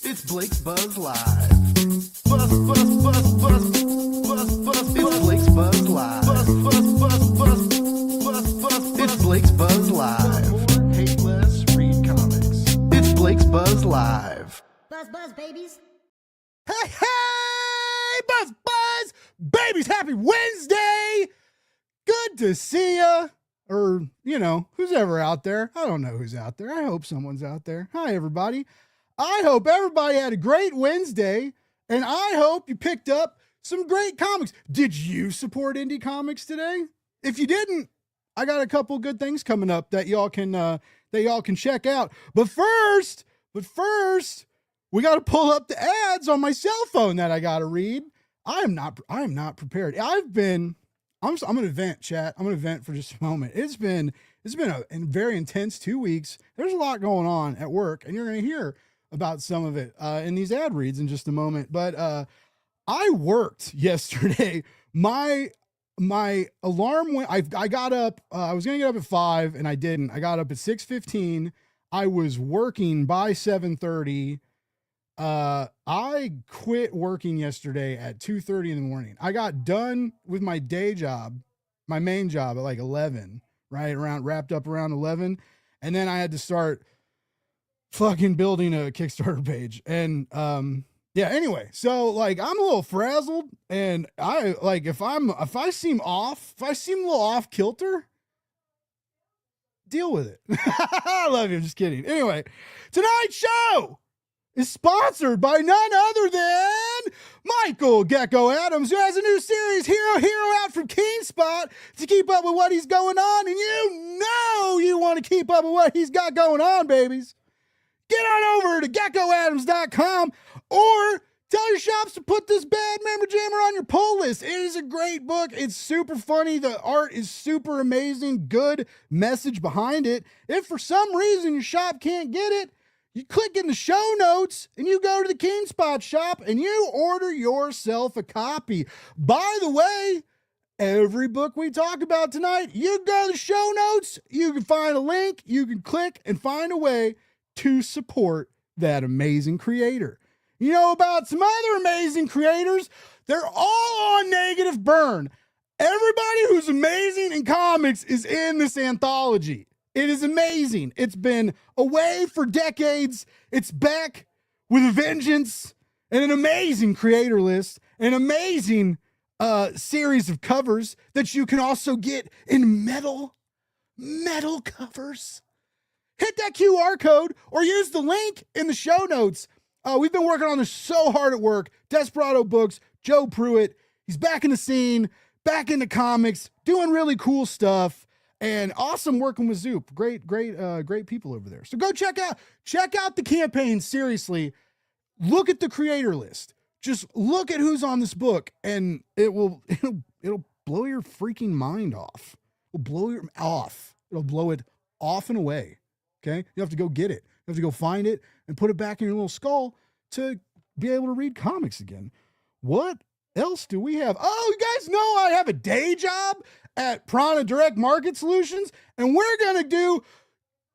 It's Blake's Buzz Live. Buzz, buzz, buzz, buzz, buzz, buzz. It's Blake's Buzz Live. Buzz, buzz, buzz, buzz, buzz, buzz. It's Blake's Buzz Live. More, hate less, read comics. It's Blake's Buzz Live. Buzz, buzz, babies. Hey, hey, buzz, buzz, babies, happy Wednesday. Good to see ya. Or, who's ever out there. I don't know who's out there. I hope someone's out there. Hi, everybody. I hope everybody had a great Wednesday, and I hope you picked up some great comics. Did you support indie comics today? If you didn't, I got a couple good things coming up that y'all can check out. But first, we got to pull up the ads on my cell phone that I got to read. I am not prepared. I'm going to vent, chat. I'm going to vent for just a moment. It's been a very intense 2 weeks. There's a lot going on at work, and you're going to hear about some of it in these ad reads in just a moment. But I worked yesterday. My alarm went. I got up. I was going to get up at 5, and I didn't. I got up at 6:15. I was working by 7:30. I quit working yesterday at 2:30 in the morning. I got done with my day job, my main job at like 11, right? Wrapped up around 11. And then I had to start fucking building a Kickstarter page. And, anyway, so like, I'm a little frazzled, and if I seem a little off kilter, deal with it. I love you. I'm just kidding. Anyway, tonight's show is sponsored by none other than Michael Gecko Adams, who has a new series, Hero out from Keenspot, to keep up with what he's going on. And you want to keep up with what he's got going on, babies. Get on over to geckoadams.com or tell your shops to put this bad member jammer on your pull list. It is a great book. It's super funny. The art is super amazing. Good message behind it. If for some reason your shop can't get it, you click in the show notes and you go to the Keenspot shop and you order yourself a copy. By the way, every book we talk about tonight, you go to the show notes, you can find a link, you can click and find a way to support that amazing creator. You know about some other amazing creators? They're all on Negative Burn. Everybody who's amazing in comics is in this anthology. It is amazing. It's been away for decades. It's back with a vengeance and an amazing creator list, an amazing series of covers that you can also get in metal covers. Hit that QR code or use the link in the show notes. We've been working on this so hard at work. Desperado Books, Joe Pruitt, he's back in the scene, back into comics, doing really cool stuff. And awesome working with Zoop. Great people over there. So go check out the campaign. Seriously, look at the creator list. Just look at who's on this book, and it'll blow your freaking mind off. It'll blow it off and away. Okay, you have to go get it. You have to go find it and put it back in your little skull to be able to read comics again. What else do we have? Oh, you guys know I have a day job at Prana Direct Market Solutions, and we're going to do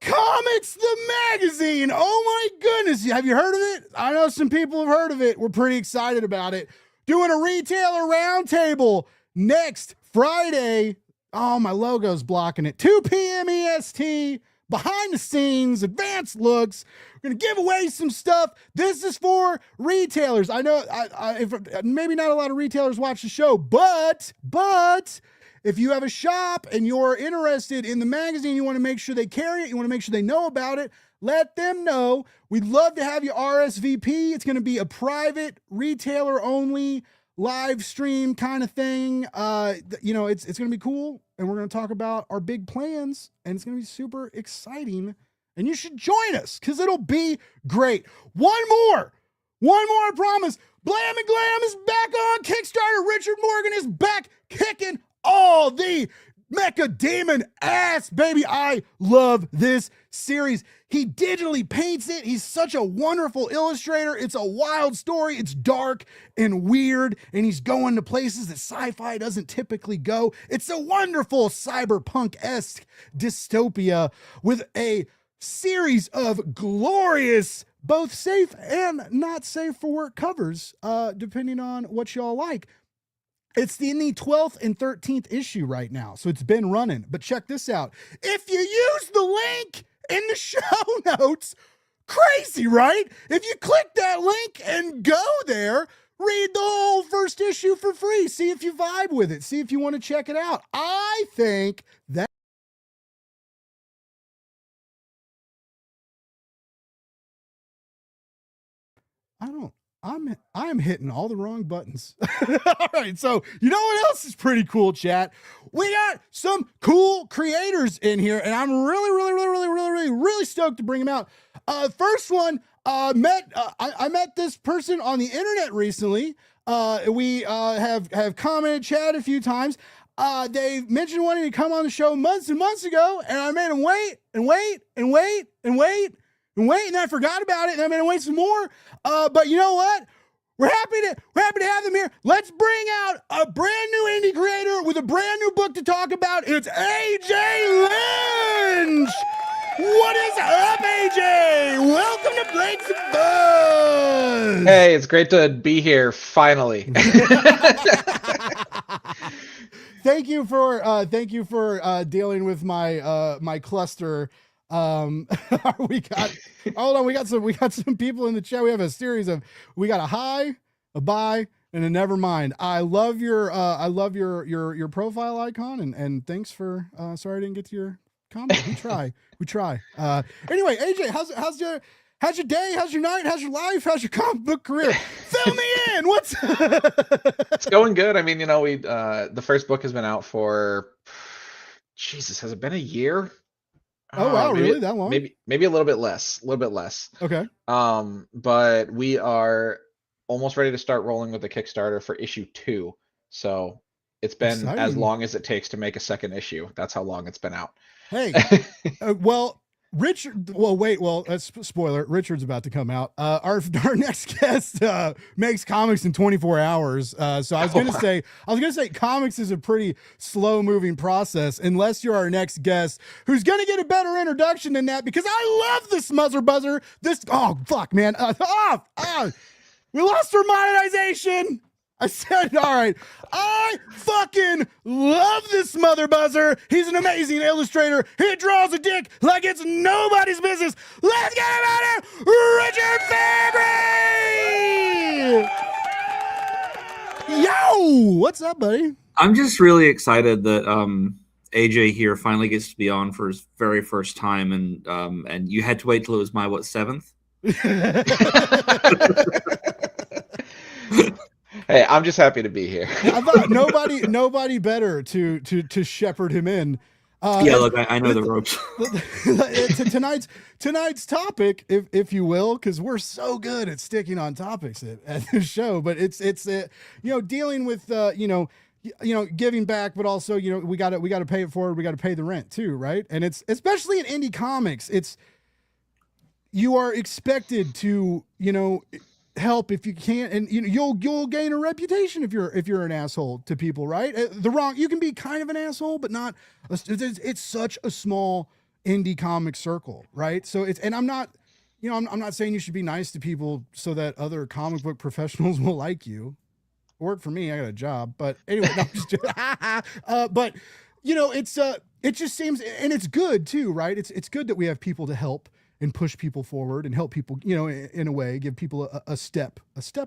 Comics the Magazine. Oh my goodness. Have you heard of it? I know some people have heard of it. We're pretty excited about it. Doing a retailer roundtable next Friday. Oh, my logo's blocking it. 2 p.m. EST. Behind the scenes, advanced looks. We're going to give away some stuff. This is for retailers. I know maybe not a lot of retailers watch the show, but if you have a shop and you're interested in the magazine, you want to make sure they carry it, you want to make sure they know about it, let them know. We'd love to have you RSVP. It's going to be a private retailer only live stream kind of thing. It's going to be cool. And we're going to talk about our big plans, and it's going to be super exciting. And you should join us because it'll be great. One more, I promise. Blam and Glam is back on Kickstarter. Richard Morgan is back kicking all the Mecha Demon ass, baby. I love this series. He digitally paints it. He's such a wonderful illustrator. It's a wild story. It's dark and weird, and he's going to places that sci-fi doesn't typically go. It's a wonderful cyberpunk-esque dystopia with a series of glorious, both safe and not safe for work covers, depending on what y'all like. It's in the 12th and 13th issue right now, so it's been running. But check this out. If you use the link in the show notes, crazy, right? If you click that link and go there, read the whole first issue for free. See if you vibe with it. See if you want to check it out. I think that I'm hitting all the wrong buttons. All right, so you know what else is pretty cool, chat? We got some cool creators in here, and I'm really stoked to bring them out. First one, I met this person on the internet recently. We have commented, chat a few times. They mentioned wanting to come on the show months and months ago, and I made them wait, and I forgot about it, and I made them wait some more. But you know what? We're happy to have them here. Let's bring out a brand new indie creator with a brand new book to talk about. It's AJ Lynch. What is up, AJ? Welcome to Breaks and Buzz. Hey, it's great to be here finally. Thank you for dealing with my cluster. We got some people in the chat. We have a series of, we got a hi, a bye, and a never mind. I love your profile icon, and thanks for sorry I didn't get to your comment. We try. Anyway, AJ, how's your day? How's your night? How's your life? How's your comic book career? Fill me in. What's It's going good. I mean, you know, we the first book has been out for, Jesus, has it been a year? Oh wow, really? That long? Maybe a little bit less. Okay. But we are almost ready to start rolling with the Kickstarter for issue 2. So it's been Exciting. as long as it takes to make a second issue. That's how long it's been out. Hey, well, Richard. Well, wait. Well, spoiler. Richard's about to come out. Our next guest makes comics in 24 hours. So I was gonna say, comics is a pretty slow moving process unless you're our next guest, who's gonna get a better introduction than that, because I love this Muzzer Buzzer. Oh fuck, man. We lost our monetization. I said, all right, I fucking love this Mother Buzzer. He's an amazing illustrator. He draws a dick like it's nobody's business. Let's get him out of here, Richard Fairgrave! Yo, what's up, buddy? I'm just really excited that AJ here finally gets to be on for his very first time, and you had to wait till it was my 7th? Hey, I'm just happy to be here. I thought nobody better to shepherd him in. Yeah, look, I know the ropes. tonight's topic, if you will, because we're so good at sticking on topics at the show. But it's dealing with giving back, but also we got to pay it forward. We got to pay the rent too, right? And it's especially in indie comics. You are expected to help if you can, and you'll gain a reputation if you're an asshole to people, right? You can be kind of an asshole, but not. It's such a small indie comic circle, right? So I'm not saying you should be nice to people so that other comic book professionals will like you. Work for me, I got a job, but anyway, no, but it just seems, and it's good too, right? It's good that we have people to help and push people forward and help people, in a way, give people a step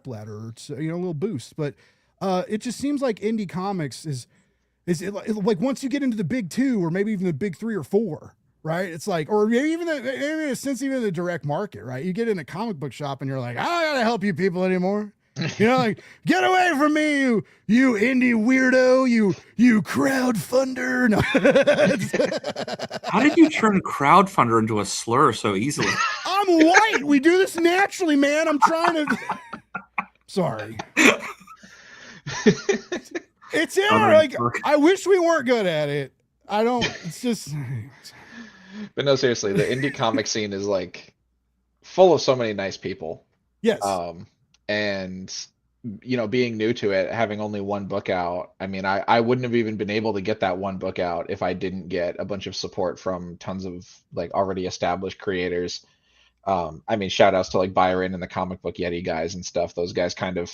ladder, or a little boost. But it just seems like indie comics is like once you get into the big 2 or maybe even the big 3 or 4, right? It's like, or maybe even even the direct market, right? You get in a comic book shop and you're like, I don't gotta help you people anymore. Like, get away from me, you indie weirdo, you crowdfunder. No. How did you turn crowdfunder into a slur so easily? I'm white. We do this naturally, man. I'm trying to. Sorry. It's in our, like, I wish we weren't good at it. I don't. It's just. But no, seriously, the indie comic scene is like full of so many nice people. Yes. And being new to it, having only one book out, I mean, I wouldn't have even been able to get that one book out if I didn't get a bunch of support from tons of like already established creators. I mean, shout outs to like Byron and the Comic Book Yeti guys and stuff. Those guys kind of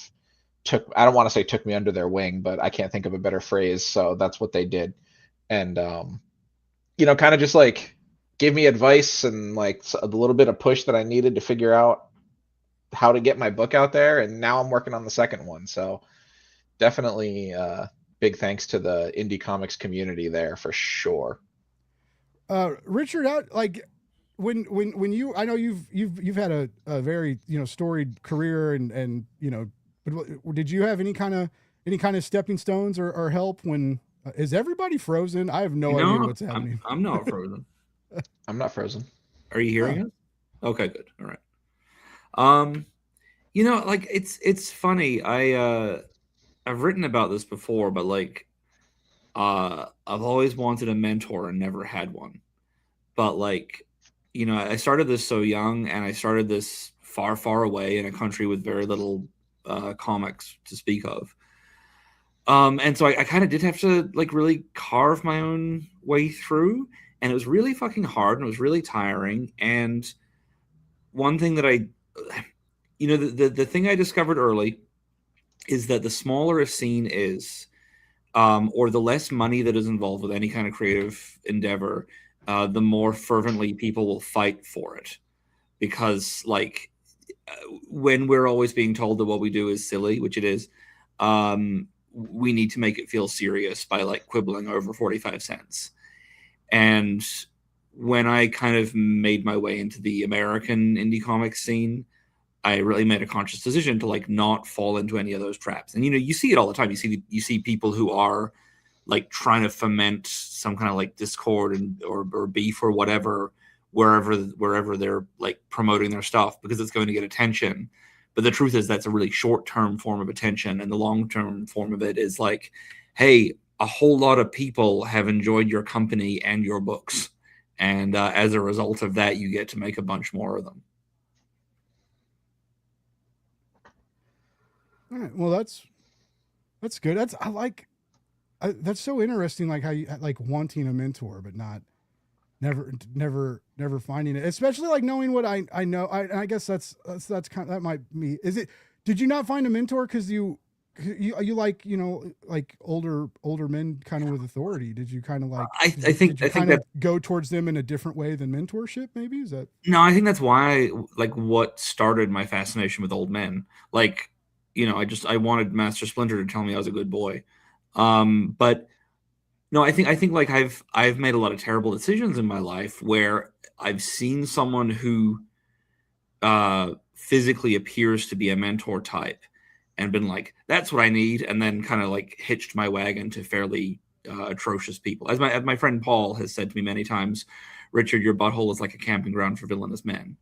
I don't want to say took me under their wing, but I can't think of a better phrase. So that's what they did. And, kind of just like gave me advice and like a little bit of push that I needed to figure out how to get my book out there. And now I'm working on the second one. So definitely big thanks to the indie comics community there for sure. Richard, like when you, I know you've had a very storied career and but did you have any kind of stepping stones or help when is everybody frozen? I have no idea what's happening. I'm not frozen. I'm not frozen. Are you hearing us? Okay, good. All right. Like it's funny. I've written about this before, but like I've always wanted a mentor and never had one. But like, I started this so young, and I started this far, far away in a country with very little comics to speak of. And so I kind of did have to like really carve my own way through, and it was really fucking hard, and it was really tiring. And one thing that the thing I discovered early is that the smaller a scene is, or the less money that is involved with any kind of creative endeavor, the more fervently people will fight for it. Because like when we're always being told that what we do is silly, which it is, we need to make it feel serious by like quibbling over 45 cents. And when I kind of made my way into the American indie comics scene, I really made a conscious decision to like not fall into any of those traps. And you see it all the time. You see people who are like trying to foment some kind of like discord or beef or whatever wherever they're like promoting their stuff because it's going to get attention. But the truth is that's a really short-term form of attention, and the long-term form of it is like, hey, a whole lot of people have enjoyed your company and your books, and as a result of that, you get to make a bunch more of them. All right. Well, that's good. That's so interesting. Like how you like wanting a mentor, but never finding it, especially like knowing what I know. I guess that's kind of, that might be, is it, did you not find a mentor because you like, like older men kind of with authority? Did you kind of like, I think that go towards them in a different way than mentorship? Maybe is that? No, I think that's why, like what started my fascination with old men. Like, I wanted Master Splinter to tell me I was a good boy. But no, I think like I've made a lot of terrible decisions in my life where I've seen someone who physically appears to be a mentor type and been like, that's what I need, and then kind of like hitched my wagon to fairly atrocious people. As my friend Paul has said to me many times, Richard, your butthole is like a camping ground for villainous men.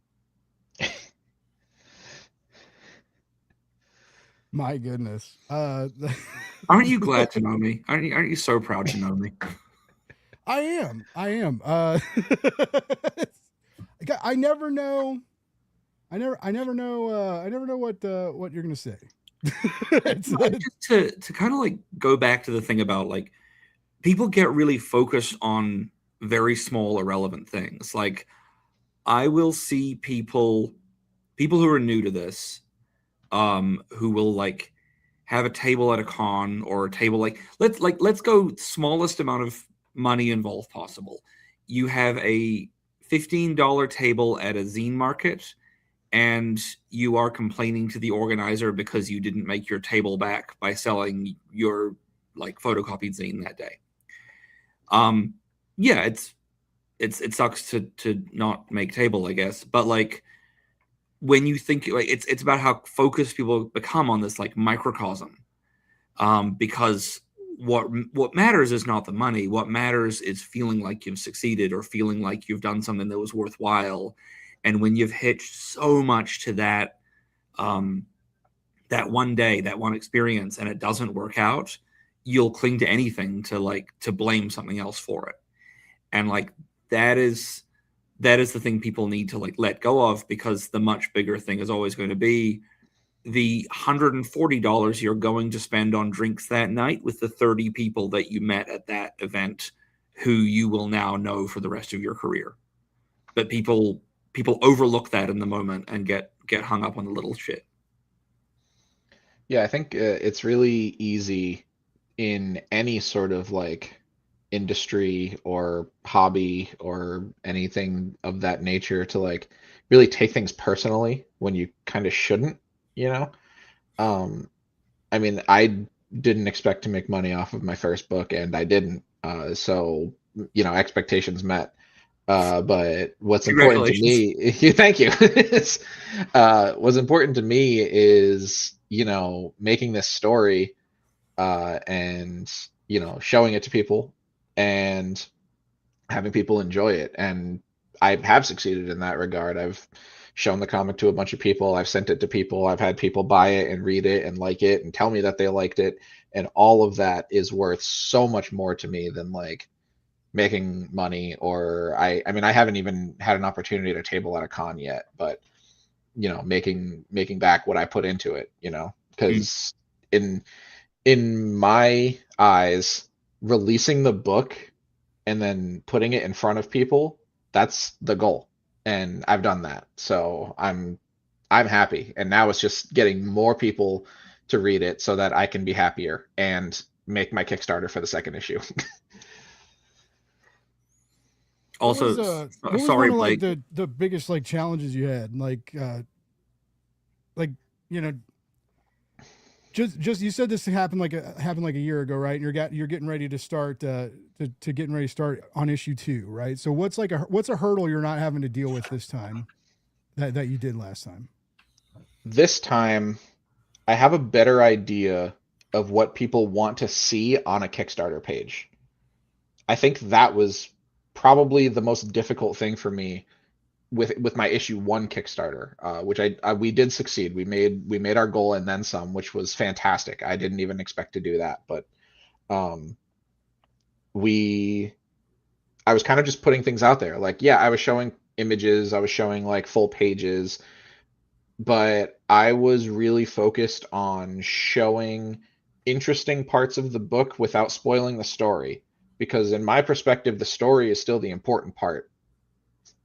My goodness. Aren't you glad to know me? Aren't you so proud to know me? I am. I never know. I never know what you're gonna say. Just to kind of like go back to the thing about like people get really focused on very small irrelevant things. Like I will see people who are new to this, who will like have a table at a con or a table let's go smallest amount of money involved possible. You have a $15 table at a zine market, and you are complaining to the organizer because you didn't make your table back by selling your like photocopied zine that day. Yeah, it sucks to not make table, I guess, but like when you think like it's about how focused people become on this like microcosm, because what matters is not the money. What matters is feeling like you've succeeded or feeling like you've done something that was worthwhile. And when you've hitched so much to that, that one day, that one experience, and it doesn't work out, you'll cling to anything to blame something else for it. And like that is the thing people need to like let go of, because the much bigger thing is always going to be the $140 you're going to spend on drinks that night with the 30 people that you met at that event who you will now know for the rest of your career. But people overlook that in the moment and get hung up on the little shit. Yeah, I think it's really easy in any sort of like industry or hobby or anything of that nature to like really take things personally when you kind of shouldn't, you know? I mean, I didn't expect to make money off of my first book, and I didn't. So, you know, expectations met. But what's important to me, thank you. What's important to me is, you know, making this story, and, you know, showing it to people and having people enjoy it. And I have succeeded in that regard. I've shown the comic to a bunch of people. I've sent it to people. I've had people buy it and read it and like it and tell me that they liked it. And all of that is worth so much more to me than like making money. Or I mean, I haven't even had an opportunity to table at a con yet, but you know, making back what I put into it, you know, because in my eyes, releasing the book and then putting it in front of people, that's the goal. And I've done that. So I'm happy. And now it's just getting more people to read it so that I can be happier and make my Kickstarter for the second issue. Also, what was sorry, one of, like, Blake. the biggest like challenges you had? Like you know, just you said this happened like a year ago, right? And you're getting ready to start getting ready to start on issue 2, right? So what's a hurdle you're not having to deal with this time that you did last time? This time, I have a better idea of what people want to see on a Kickstarter page. I think that was probably the most difficult thing for me with my issue 1 Kickstarter, which we did succeed. We made our goal and then some, which was fantastic. I didn't even expect to do that, but I was kind of just putting things out there. Like, yeah, I was showing images, I was showing like full pages, but I was really focused on showing interesting parts of the book without spoiling the story. Because in my perspective, the story is still the important part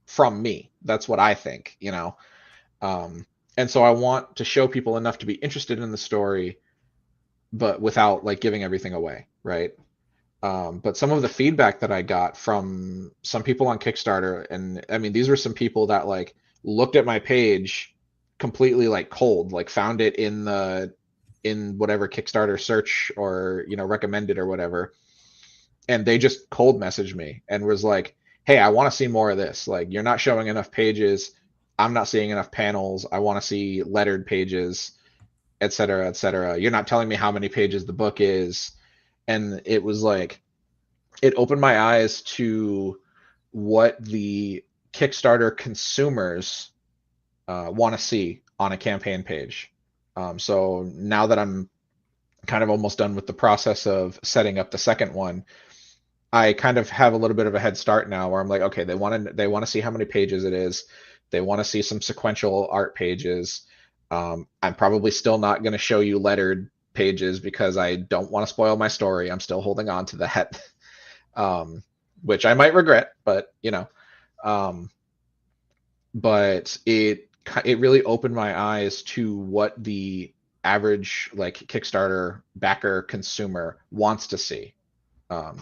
from me. That's what I think, you know. And so I want to show people enough to be interested in the story, but without like giving everything away, right? But some of the feedback that I got from some people on Kickstarter, and I mean, these were some people that like looked at my page completely like cold, like found it in whatever Kickstarter search or, you know, recommended or whatever. And they just cold messaged me and was like, hey, I want to see more of this. Like, you're not showing enough pages. I'm not seeing enough panels. I want to see lettered pages, et cetera, et cetera. You're not telling me how many pages the book is. And it was like, it opened my eyes to what the Kickstarter consumers want to see on a campaign page. So now that I'm kind of almost done with the process of setting up the second one, I kind of have a little bit of a head start now where I'm like, okay, they want to see how many pages it is. They want to see some sequential art pages. I'm probably still not going to show you lettered pages because I don't want to spoil my story. I'm still holding on to that, which I might regret, but you know, but it really opened my eyes to what the average like Kickstarter backer consumer wants to see.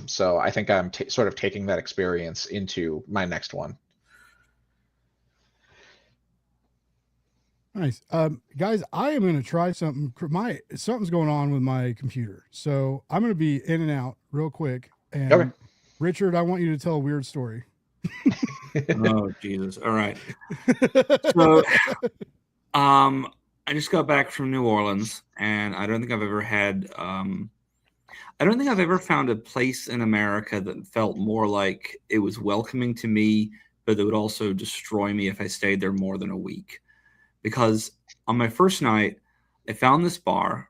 So I think I'm sort of taking that experience into my next one. Nice. Guys, I am going to try something. Something's going on with my computer. So I'm going to be in and out real quick. And Okay. Richard, I want you to tell a weird story. Oh, Jesus. All right. So, I just got back from New Orleans, and I don't think I've ever found a place in America that felt more like it was welcoming to me, but that would also destroy me if I stayed there more than a week. Because on my first night, I found this bar.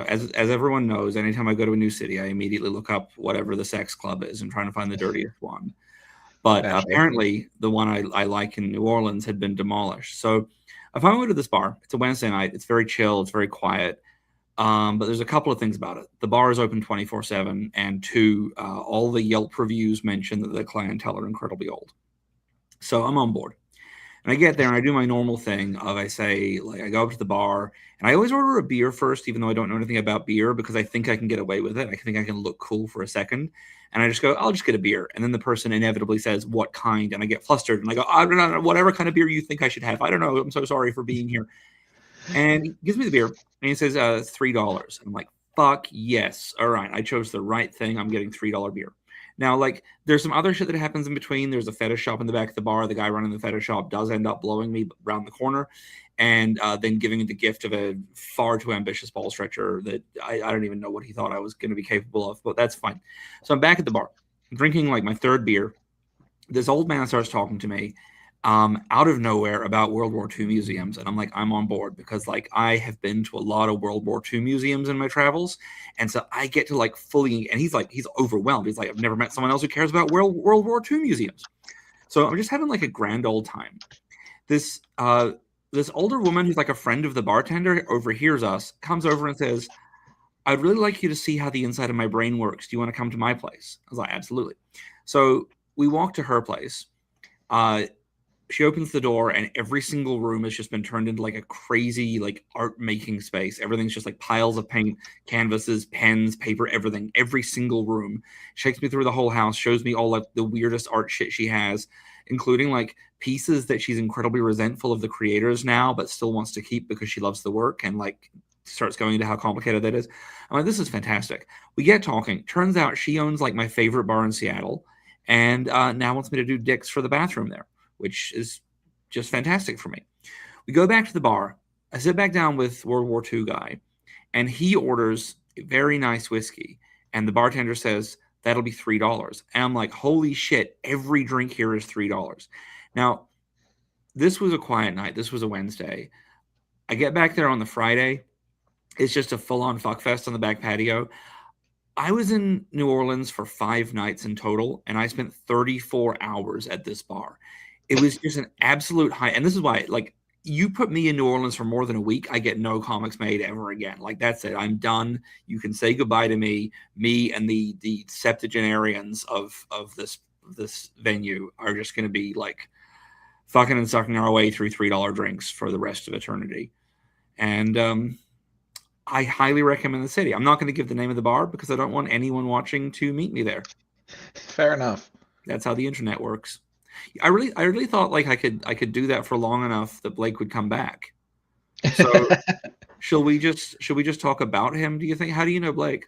as everyone knows, anytime I go to a new city, I immediately look up whatever the sex club is and trying to find the dirtiest one. But Naturally. apparently, the one I like in New Orleans had been demolished. So I finally went to this bar. It's a Wednesday night. It's very chill. It's very quiet. But there's a couple of things about it. The bar is open 24/7, and two, all the Yelp reviews mention that the clientele are incredibly old. So I'm on board. And I get there and I do my normal thing of I go up to the bar and I always order a beer first, even though I don't know anything about beer, because I think I can get away with it. I think I can look cool for a second. And I just go, I'll just get a beer. And then the person inevitably says, what kind? And I get flustered and I go, I don't know, whatever kind of beer you think I should have. I don't know. I'm so sorry for being here. And he gives me the beer and he says, $3. I'm like, fuck yes. All right. I chose the right thing. I'm getting $3 beer. Now, like, there's some other shit that happens in between. There's a fetish shop in the back of the bar. The guy running the fetish shop does end up blowing me around the corner and then giving me the gift of a far too ambitious ball stretcher that I don't even know what he thought I was going to be capable of, but that's fine. So I'm back at the bar. I'm drinking, like, my third beer. This old man starts talking to me out of nowhere about World War II museums. And I'm like, I'm on board because, like, I have been to a lot of World War II museums in my travels. And so I get to, like, fully, and he's overwhelmed. He's like, I've never met someone else who cares about World War II museums. So I'm just having, like, a grand old time. This older woman who's like a friend of the bartender overhears us, comes over and says, I'd really like you to see how the inside of my brain works. Do you want to come to my place? I was like, absolutely. So we walk to her place. She opens the door and every single room has just been turned into like a crazy, like, art making space. Everything's just like piles of paint, canvases, pens, paper, everything, every single room. Shakes me through the whole house, shows me all like the weirdest art shit she has, including like pieces that she's incredibly resentful of the creators now, but still wants to keep because she loves the work, and like starts going into how complicated that is. I'm like, this is fantastic. We get talking. Turns out she owns like my favorite bar in Seattle and now wants me to do dicks for the bathroom there, which is just fantastic for me. We go back to the bar. I sit back down with World War II guy, and he orders a very nice whiskey. And the bartender says, that'll be $3. And I'm like, holy shit, every drink here is $3. Now, this was a quiet night. This was a Wednesday. I get back there on the Friday. It's just a full-on fuckfest on the back patio. I was in New Orleans for 5 nights in total, and I spent 34 hours at this bar. It was just an absolute high. And this is why, like, you put me in New Orleans for more than a week, I get no comics made ever again. Like, that's it. I'm done. You can say goodbye to me. Me and the septuagenarians of this venue are just going to be like fucking and sucking our way through $3 drinks for the rest of eternity. And I highly recommend the city. I'm not going to give the name of the bar because I don't want anyone watching to meet me there. Fair enough. That's how the internet works. I really thought like I could do that for long enough that Blake would come back. So should we just talk about him? Do you think? How do you know Blake?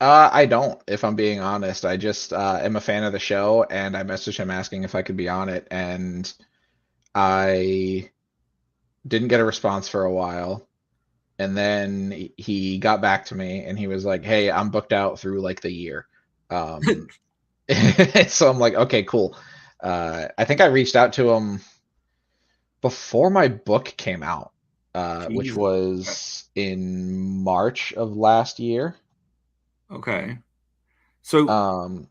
I don't, if I'm being honest. I just am a fan of the show, and I messaged him asking if I could be on it, and I didn't get a response for a while. And then he got back to me and he was like, hey, I'm booked out through like the year. So I'm like, okay, cool. I think I reached out to him before my book came out, which was in March of last year. Okay. So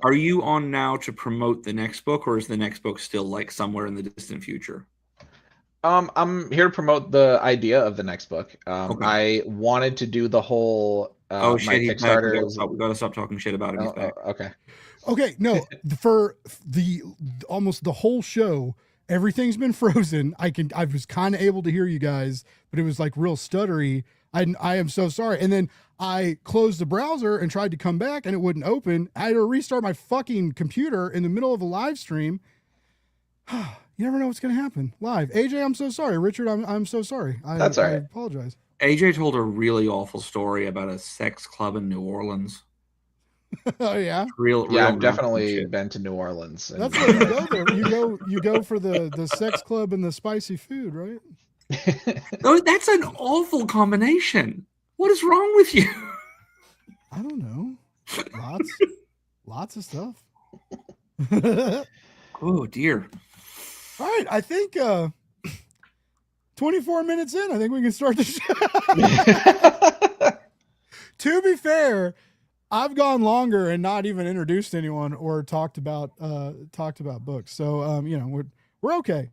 are you on now to promote the next book, or is the next book still like somewhere in the distant future? I'm here to promote the idea of the next book. Okay. I wanted to do the whole oh my shit, Kickstarter. We gotta stop talking shit about him. He's back. Okay, no, for the almost the whole show, everything's been frozen. I was kind of able to hear you guys, but it was like real stuttery. I am so sorry. And then I closed the browser and tried to come back and it wouldn't open. I had to restart my fucking computer in the middle of a live stream. You never know what's going to happen live. AJ, I'm so sorry. Richard, I'm so sorry. That's all right. I apologize. AJ told a really awful story about a sex club in New Orleans. Oh yeah, real. I've definitely been to New Orleans. And... That's where you go there. You go for the sex club and the spicy food, right? No, that's an awful combination. What is wrong with you? I don't know. Lots of stuff. Oh dear. All right, I think 24 minutes in, I think we can start the show. To be fair, I've gone longer and not even introduced anyone or talked about books. So we're okay.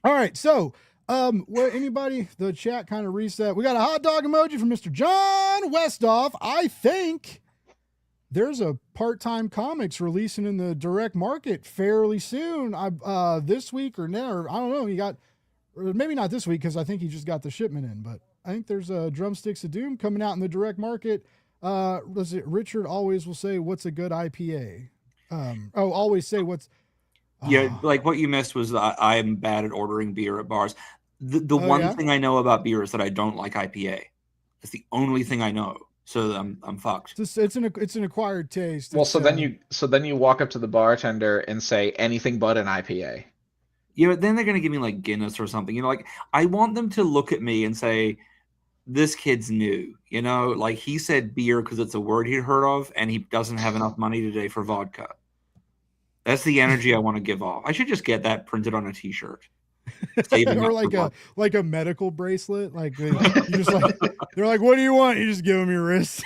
All right, so anybody, the chat kind of reset. We got a hot dog emoji from Mr. John Westoff. I think there's a part-time comics releasing in the direct market fairly soon. This week or never, I don't know. He got, or maybe not this week because I think he just got the shipment in, but I think there's a Drumsticks of Doom coming out in the direct market. Was it Richard always will say, what's a good IPA? Always say what's. Yeah, like what you missed was I am bad at ordering beer at bars. The one thing I know about beer is that I don't like IPA. That's the only thing I know. So I'm fucked. It's an acquired taste. Well, so then you walk up to the bartender and say anything but an IPA. Then they're gonna give me like Guinness or something. Like I want them to look at me and say, this kid's new. Like he said beer because it's a word he'd heard of, and he doesn't have enough money today for vodka. That's the energy I want to give off. I should just get that printed on a T-shirt. Or like a medical bracelet. Like you just like they're like, what do you want? You just give them your wrist.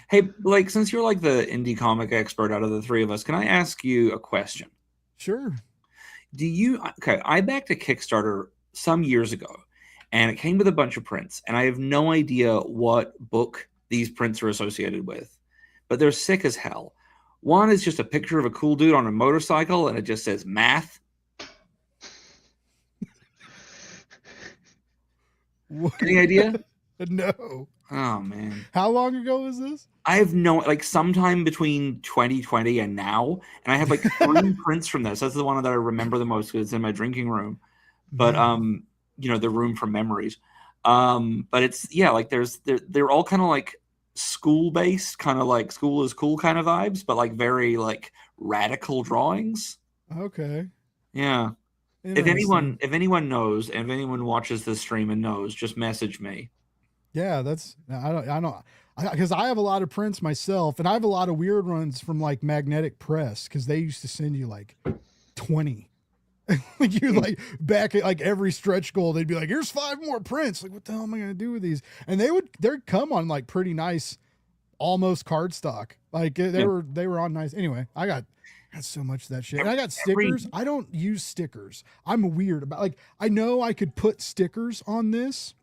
Hey, Blake, since you're like the indie comic expert out of the three of us, can I ask you a question? Sure. I backed a Kickstarter some years ago, and it came with a bunch of prints, and I have no idea what book these prints are associated with, but they're sick as hell. One is just a picture of a cool dude on a motorcycle, and it just says math. Any idea? No. Oh, man. How long ago was this? I have sometime between 2020 and now, and I have like 3 prints from this. That's the one that I remember the most because it's in my drinking room. But the room for memories. But it's they're all kind of like school based, kind of like school is cool kind of vibes, but like very like radical drawings. Okay. Yeah. If anyone knows, and if anyone watches this stream and knows, just message me. Yeah, because I have a lot of prints myself, and I have a lot of weird ones from like Magnetic Press because they used to send you like 20. Like you like back at like every stretch goal, they'd be like, "Here's 5 more prints." Like, what the hell am I gonna do with these? And they'd come on like pretty nice, almost cardstock. Like they were on nice. Anyway, I got so much of that shit. And I got stickers. I don't use stickers. I'm weird about like I know I could put stickers on this,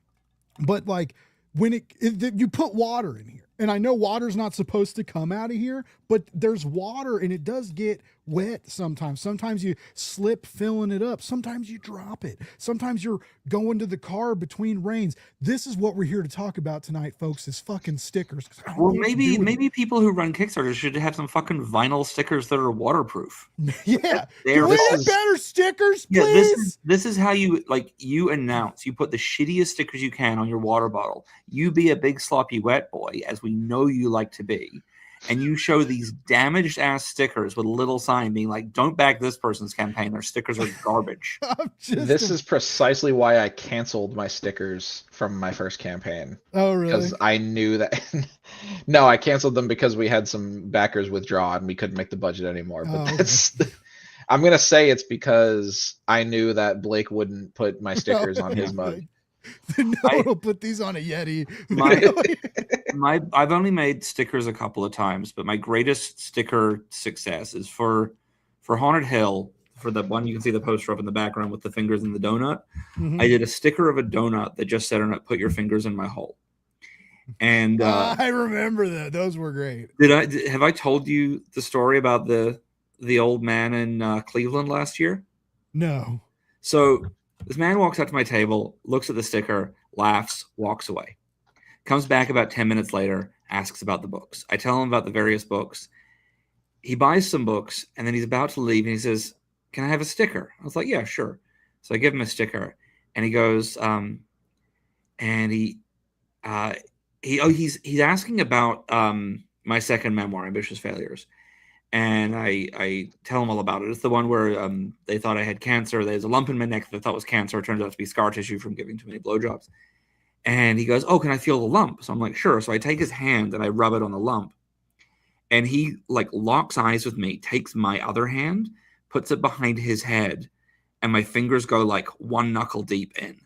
but like when you put water in here, and I know water's not supposed to come out of here, but there's water and it does get wet sometimes. Sometimes you slip filling it up. Sometimes you drop it. Sometimes you're going to the car between rains. This is what we're here to talk about tonight, folks, is fucking stickers. Well, maybe people who run Kickstarter should have some fucking vinyl stickers that are waterproof. Yeah. Can we have better stickers, please? Yeah, this is how you announce. You put the shittiest stickers you can on your water bottle. You be a big sloppy wet boy, as we know you like to be. And you show these damaged ass stickers with a little sign being like, "Don't back this person's campaign. Their stickers are garbage." This is precisely why I canceled my stickers from my first campaign. Oh, really? Because I knew that. No, I canceled them because we had some backers withdraw and we couldn't make the budget anymore. But I'm going to say it's because I knew that Blake wouldn't put my stickers on his mug. No one will put these on a Yeti. I've only made stickers a couple of times, but my greatest sticker success is for Haunted Hill, for the one you can see the poster up in the background with the fingers in the donut. Mm-hmm. I did a sticker of a donut that just said on it, "Put your fingers in my hole." And I remember that. Those were great. Have I told you the story about the old man in Cleveland last year? No. So this man walks up to my table, looks at the sticker, laughs, walks away. Comes back about 10 minutes later, asks about the books. I tell him about the various books. He buys some books, and then he's about to leave, and he says, "Can I have a sticker?" I was like, "Yeah, sure." So I give him a sticker, and he goes, he's asking about my second memoir, Ambitious Failures. And I tell him all about it. It's the one where they thought I had cancer. There's a lump in my neck that I thought was cancer. It turns out to be scar tissue from giving too many blowjobs. And he goes, "Oh, can I feel the lump?" So I'm like, "Sure." So I take his hand and I rub it on the lump. And he like locks eyes with me, takes my other hand, puts it behind his head, and my fingers go like one knuckle deep in.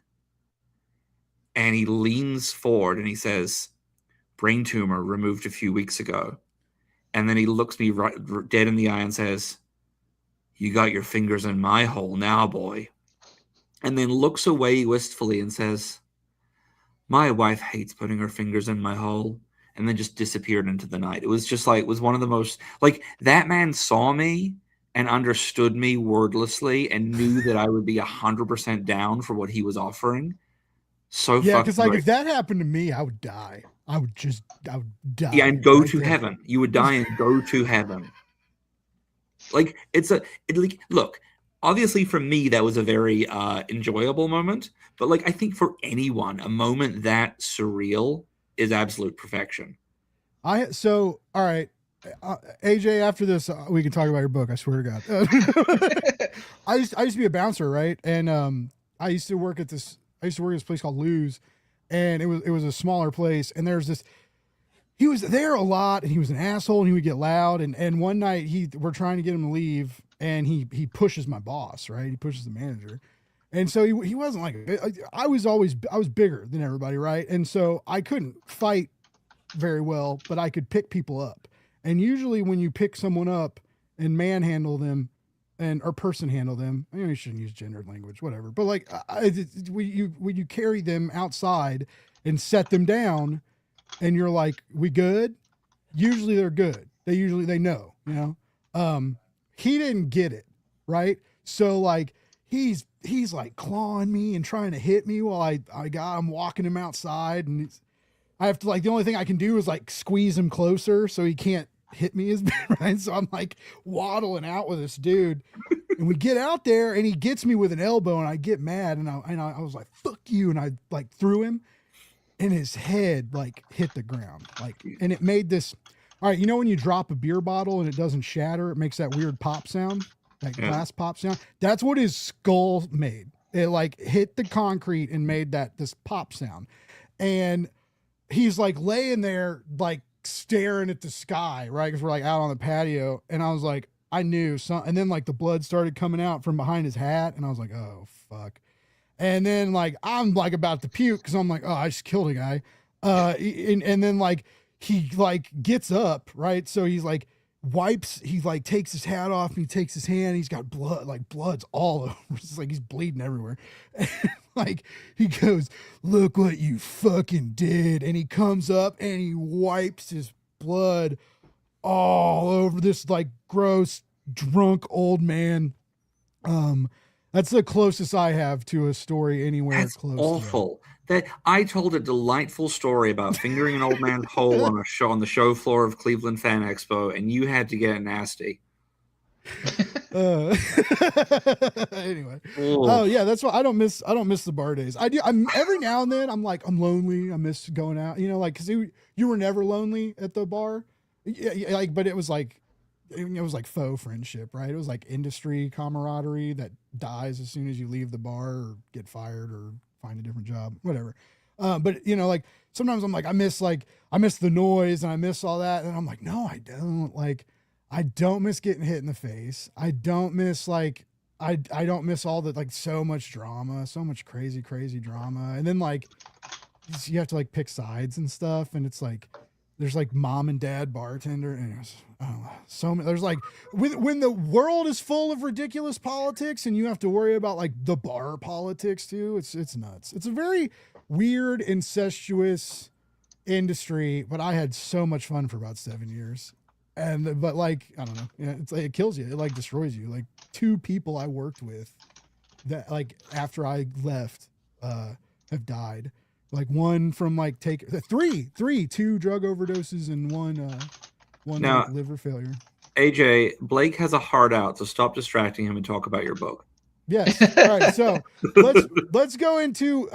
and he leans forward and he says, "Brain tumor removed a few weeks ago." And then he looks me right dead in the eye and says, "You got your fingers in my hole now, boy." And then looks away wistfully and says, "My wife hates putting her fingers in my hole." And then just disappeared into the night. It was just like, it was one of the most, like, that man saw me and understood me wordlessly and knew that I would be 100% down for what he was offering. So Yeah, fucking because like great. if that happened to me, I would die. I would die. Yeah, and go right to there. heaven. You would die and go to heaven. Like, like, look, obviously for me that was a very enjoyable moment, but like I think for anyone, a moment that surreal is absolute perfection. All right, AJ. After this, we can talk about your book. I swear to God. I used to be a bouncer, right? And I used to work at this place called Lou's, and it was a smaller place. And there's this. He was there a lot, and he was an asshole, and he would get loud. And one night we're trying to get him to leave, and he pushes my boss, right? He pushes the manager. And so he wasn't like, I was bigger than everybody, right? And so I couldn't fight very well, but I could pick people up. And usually when you pick someone up and manhandle them or person handle them, you shouldn't use gendered language, whatever. But like when you carry them outside and set them down and you're like, we good? Usually they're good. They know, he didn't get it. Right. So like, he's like clawing me and trying to hit me while I'm walking him outside, and I have to, like, the only thing I can do is like squeeze him closer so he can't hit me as bad, right? So I'm like waddling out with this dude, and we get out there and he gets me with an elbow, and I get mad, and I was like, "Fuck you," and I like threw him, and his head like hit the ground, like, and it made this. All right, when you drop a beer bottle and it doesn't shatter, it makes that weird pop sound. That glass pop sound. That's what his skull made. It like hit the concrete and made this pop sound. And he's like laying there, like staring at the sky, right? Because we're like out on the patio. And I was like, I knew something. And then like the blood started coming out from behind his hat. And I was like, oh, fuck. And then like, I'm like about to puke because I'm like, oh, I just killed a guy. And then like, he like gets up, right? So he's like, he like takes his hat off and he takes his hand. He's got blood, like blood's all over. It's like he's bleeding everywhere. And like he goes, "Look what you fucking did." And he comes up and he wipes his blood all over this like gross, drunk old man. That's the closest I have to a story anywhere. That's close. Awful. That I told a delightful story about fingering an old man's hole on the show floor of Cleveland Fan Expo, and you had to get nasty. Anyway. Oh yeah, that's why I don't miss the bar days. I do. I'm every now and then I'm like, I'm lonely. I miss going out. Like, because you were never lonely at the bar. Yeah, like, but it was like faux friendship, right? It was like industry camaraderie that dies as soon as you leave the bar or get fired or find a different job, whatever. But like sometimes I'm like, I miss the noise and I miss all that. And I'm like, no, I don't. Like, I don't miss getting hit in the face. I don't miss like, I don't miss all the, like, so much drama, so much crazy drama. And then like, you have to like pick sides and stuff. And it's like, there's like mom and dad bartender, and there's like when the world is full of ridiculous politics and you have to worry about like the bar politics too. It's nuts. It's a very weird, incestuous industry, but I had so much fun for about 7 years. But like, I don't know, it's like, it kills you. It like destroys you. Like 2 people I worked with that like after I left have died. Like one from like 2 drug overdoses and one Now, like liver failure. AJ, Blake has a heart out, so stop distracting him and talk about your book. Yes. All right. So let's go into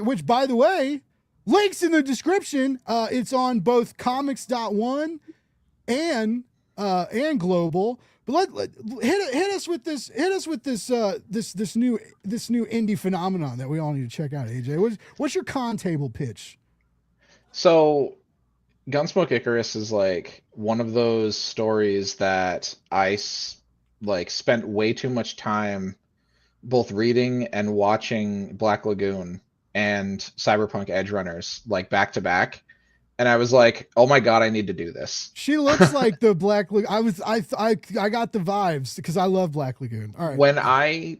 which, by the way, links in the description. It's on both comics.one and global. But hit us with this this new indie phenomenon that we all need to check out. AJ, what's your con table pitch? So Gunsmoke Icarus is like one of those stories that I like spent way too much time both reading and watching Black Lagoon and Cyberpunk Edge Runners like back to back, and I was like, oh my god, I need to do this. She looks like the Black Lagoon. I got the vibes because I love Black Lagoon. All right. When I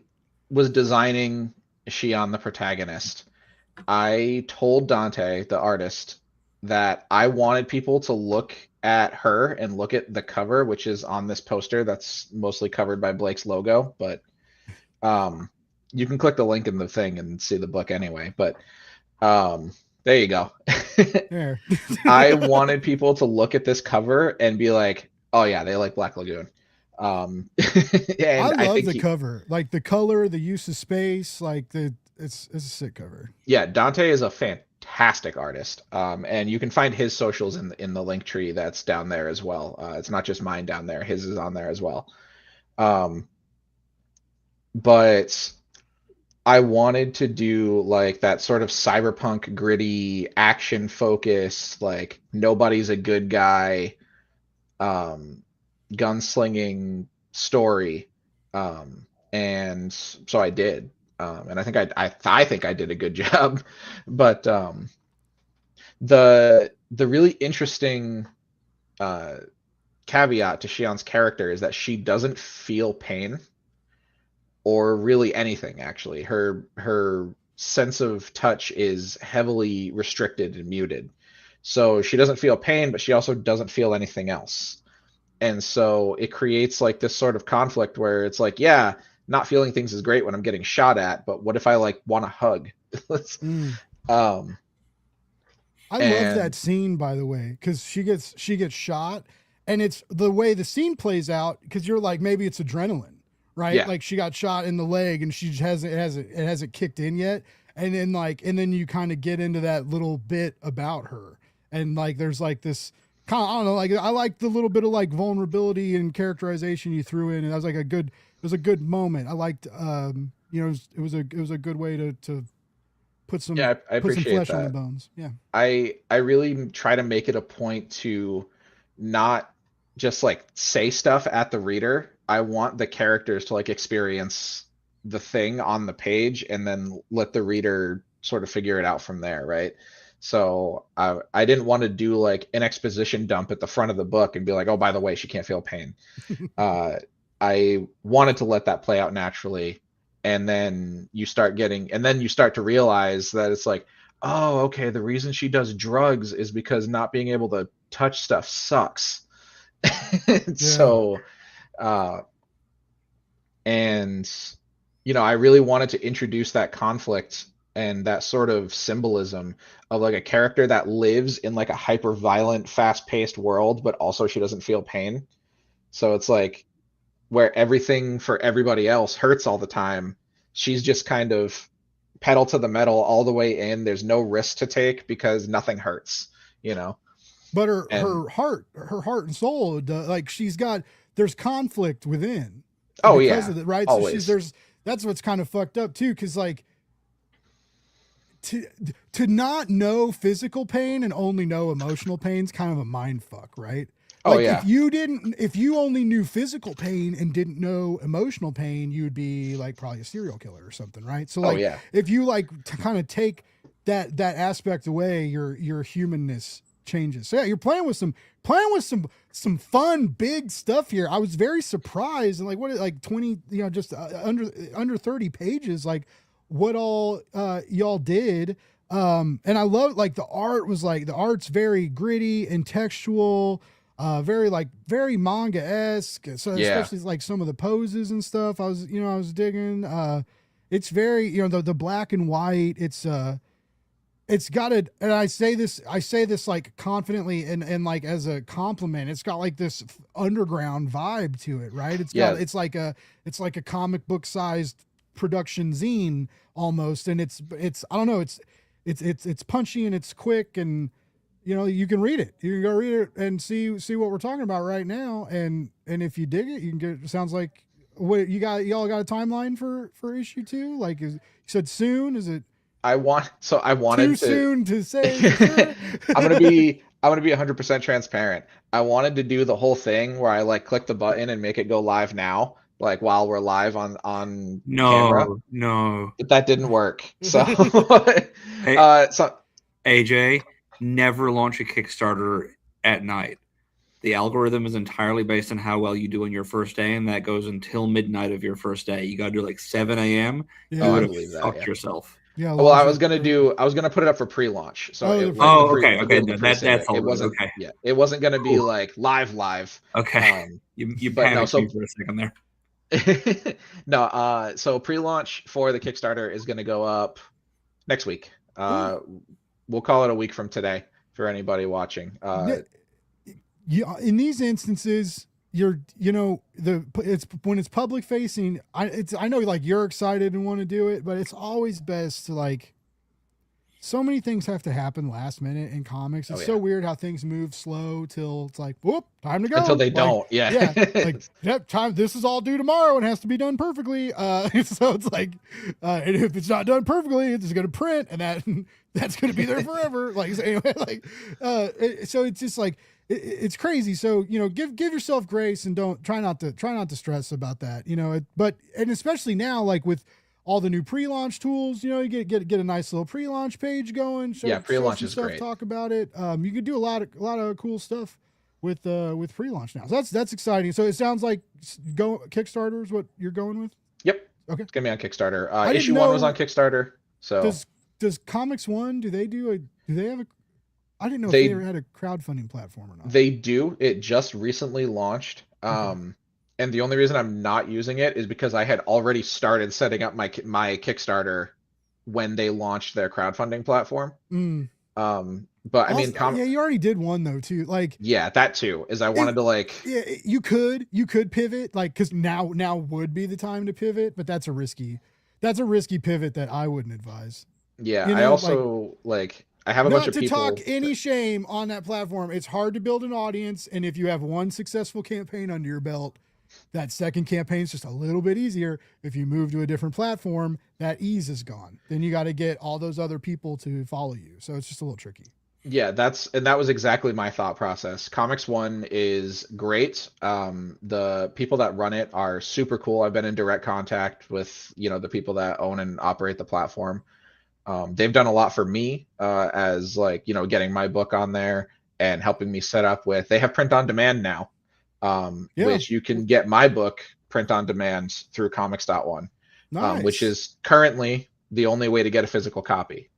was designing Shion, the protagonist, I told Dante, the artist, that I wanted people to look at her and look at the cover, which is on this poster that's mostly covered by Blake's logo, but you can click the link in the thing and see the book anyway. But there you go. There. I wanted people to look at this cover and be like, oh yeah, they like Black Lagoon. And I love the cover, like the color, the use of space, like it's a sick cover. Yeah, Dante is a fantastic artist, and you can find his socials in the link tree that's down there as well. It's not just mine down there; his is on there as well. But I wanted to do like that sort of cyberpunk, gritty, action focused, like nobody's a good guy, gunslinging story, and so I did. And I think I think I did a good job, but the really interesting caveat to Shion's character is that she doesn't feel pain or really anything. Actually, her sense of touch is heavily restricted and muted, so she doesn't feel pain, but she also doesn't feel anything else, and so it creates like this sort of conflict where it's like, yeah, not feeling things is great when I'm getting shot at, but what if I like want a hug? I love that scene, by the way, because she gets shot, and it's the way the scene plays out, because you're like, maybe it's adrenaline, right? Yeah. Like she got shot in the leg and she just hasn't kicked in yet. And then you kind of get into that little bit about her. And like there's like this kind of, I don't know, like I like the little bit of like vulnerability and characterization you threw in, and that was like it was a good moment. I liked it was a good way to put some I put some appreciate flesh on the that. bones. Yeah. I really try to make it a point to not just like say stuff at the reader. I want the characters to like experience the thing on the page and then let the reader sort of figure it out from there, right? So I didn't want to do like an exposition dump at the front of the book and be like, oh, by the way, she can't feel pain. I wanted to let that play out naturally, and then you start to realize that it's like, oh, okay, the reason she does drugs is because not being able to touch stuff sucks. So and I really wanted to introduce that conflict and that sort of symbolism of like a character that lives in like a hyper violent, fast paced world, but also she doesn't feel pain. So it's like where everything for everybody else hurts all the time, she's just kind of pedal to the metal all the way in. There's no risk to take because nothing hurts, But her heart and soul, like there's conflict within. Oh because yeah, of it, right? always. So that's what's kind of fucked up too, because like to not know physical pain and only know emotional pain is kind of a mind fuck, right? Oh like yeah. If you only knew physical pain and didn't know emotional pain, you would be like probably a serial killer or something, right? So like, if you like to kind of take that aspect away, your humanness changes. So yeah, you're playing with some fun big stuff here. I was very surprised, and like what, like 20, just under 30 pages, like what all y'all did. And I love like the art's very gritty and textual. Very manga-esque. So especially like some of the poses and stuff I was digging. It's very, the black and white, it's got and I say this like confidently and like as a compliment, it's got like this underground vibe to it, right? It's like a comic book sized production zine almost. And it's I don't know, it's punchy and it's quick, and you can read it. You can go read it and see what we're talking about right now. And if you dig it, you can get. It sounds like what y'all got a timeline for issue 2. Like you said soon. Is it? I wanted too soon to say. Sure? I'm gonna be 100% transparent. I wanted to do the whole thing where I like click the button and make it go live now, like while we're live on camera. No. But that didn't work. So, Hey, so AJ, never launch a Kickstarter at night. The algorithm is entirely based on how well you do on your first day, and that goes until midnight of your first day. You got to do like 7 a.m. Yeah. You I would have believe that, fucked yeah. yourself. Yeah. well, I launch was it. gonna put it up for pre-launch. So Oh, it the was pre- Oh, the pre, okay. the That's pre-save. all It right. wasn't, Okay. yeah, it wasn't gonna be Ooh. like live. Okay. You But no, panicked me so for a second there. no, so pre-launch for the Kickstarter is gonna go up next week. We'll call it a week from today for anybody watching. In these instances, it's when it's public facing. I know like you're excited and want to do it, but it's always best to like. So many things have to happen last minute in comics. It's so weird how things move slow till it's like, whoop, time to go. Until they like, don't, yeah. Like, yep, time. This is all due tomorrow and has to be done perfectly. So it's like, and if it's not done perfectly, it's going to print, and that's going to be there forever. Like, so anyway, like, so it's just like it's crazy. So give yourself grace and don't try not to stress about that. And especially now, like with all the new pre-launch tools, you get a nice little pre-launch page going. Pre-launch show is stuff, great. Talk about it. You could do a lot of cool stuff with pre-launch now. So that's exciting. So it sounds like Kickstarter is what you're going with. Yep. Okay. It's gonna be on Kickstarter. I didn't Issue 1 was know- on Kickstarter. So Does Comics One, do they have a? I didn't know if They- they ever had a crowdfading platform or not. they do. It just recently launched. And the only reason I'm not using it is because I had already started setting up my Kickstarter when they launched their crowdfunding platform. But I mean, yeah, you already did one though too. Like, yeah, that too is I wanted to like. yeah, you could pivot, like, because now would be the time to pivot, but that's a risky pivot that I wouldn't advise. Yeah, You I know, also like I have a bunch Not of to people. talk any shame on that platform. It's hard to build an audience, and if you have one successful campaign under your belt, that second campaign is just a little bit easier. If you move to a different platform, that ease is gone. Then you got to get all those other people to follow you. So it's just a little tricky. Yeah, that was exactly my thought process. Comics One is great. The people that run it are super cool. I've been in direct contact with the people that own and operate the platform. They've done a lot for me as like getting my book on there and helping me set up with. They have print on demand now, which you can get my book print on demand through Comics.one, Nice. which is currently the only way to get a physical copy.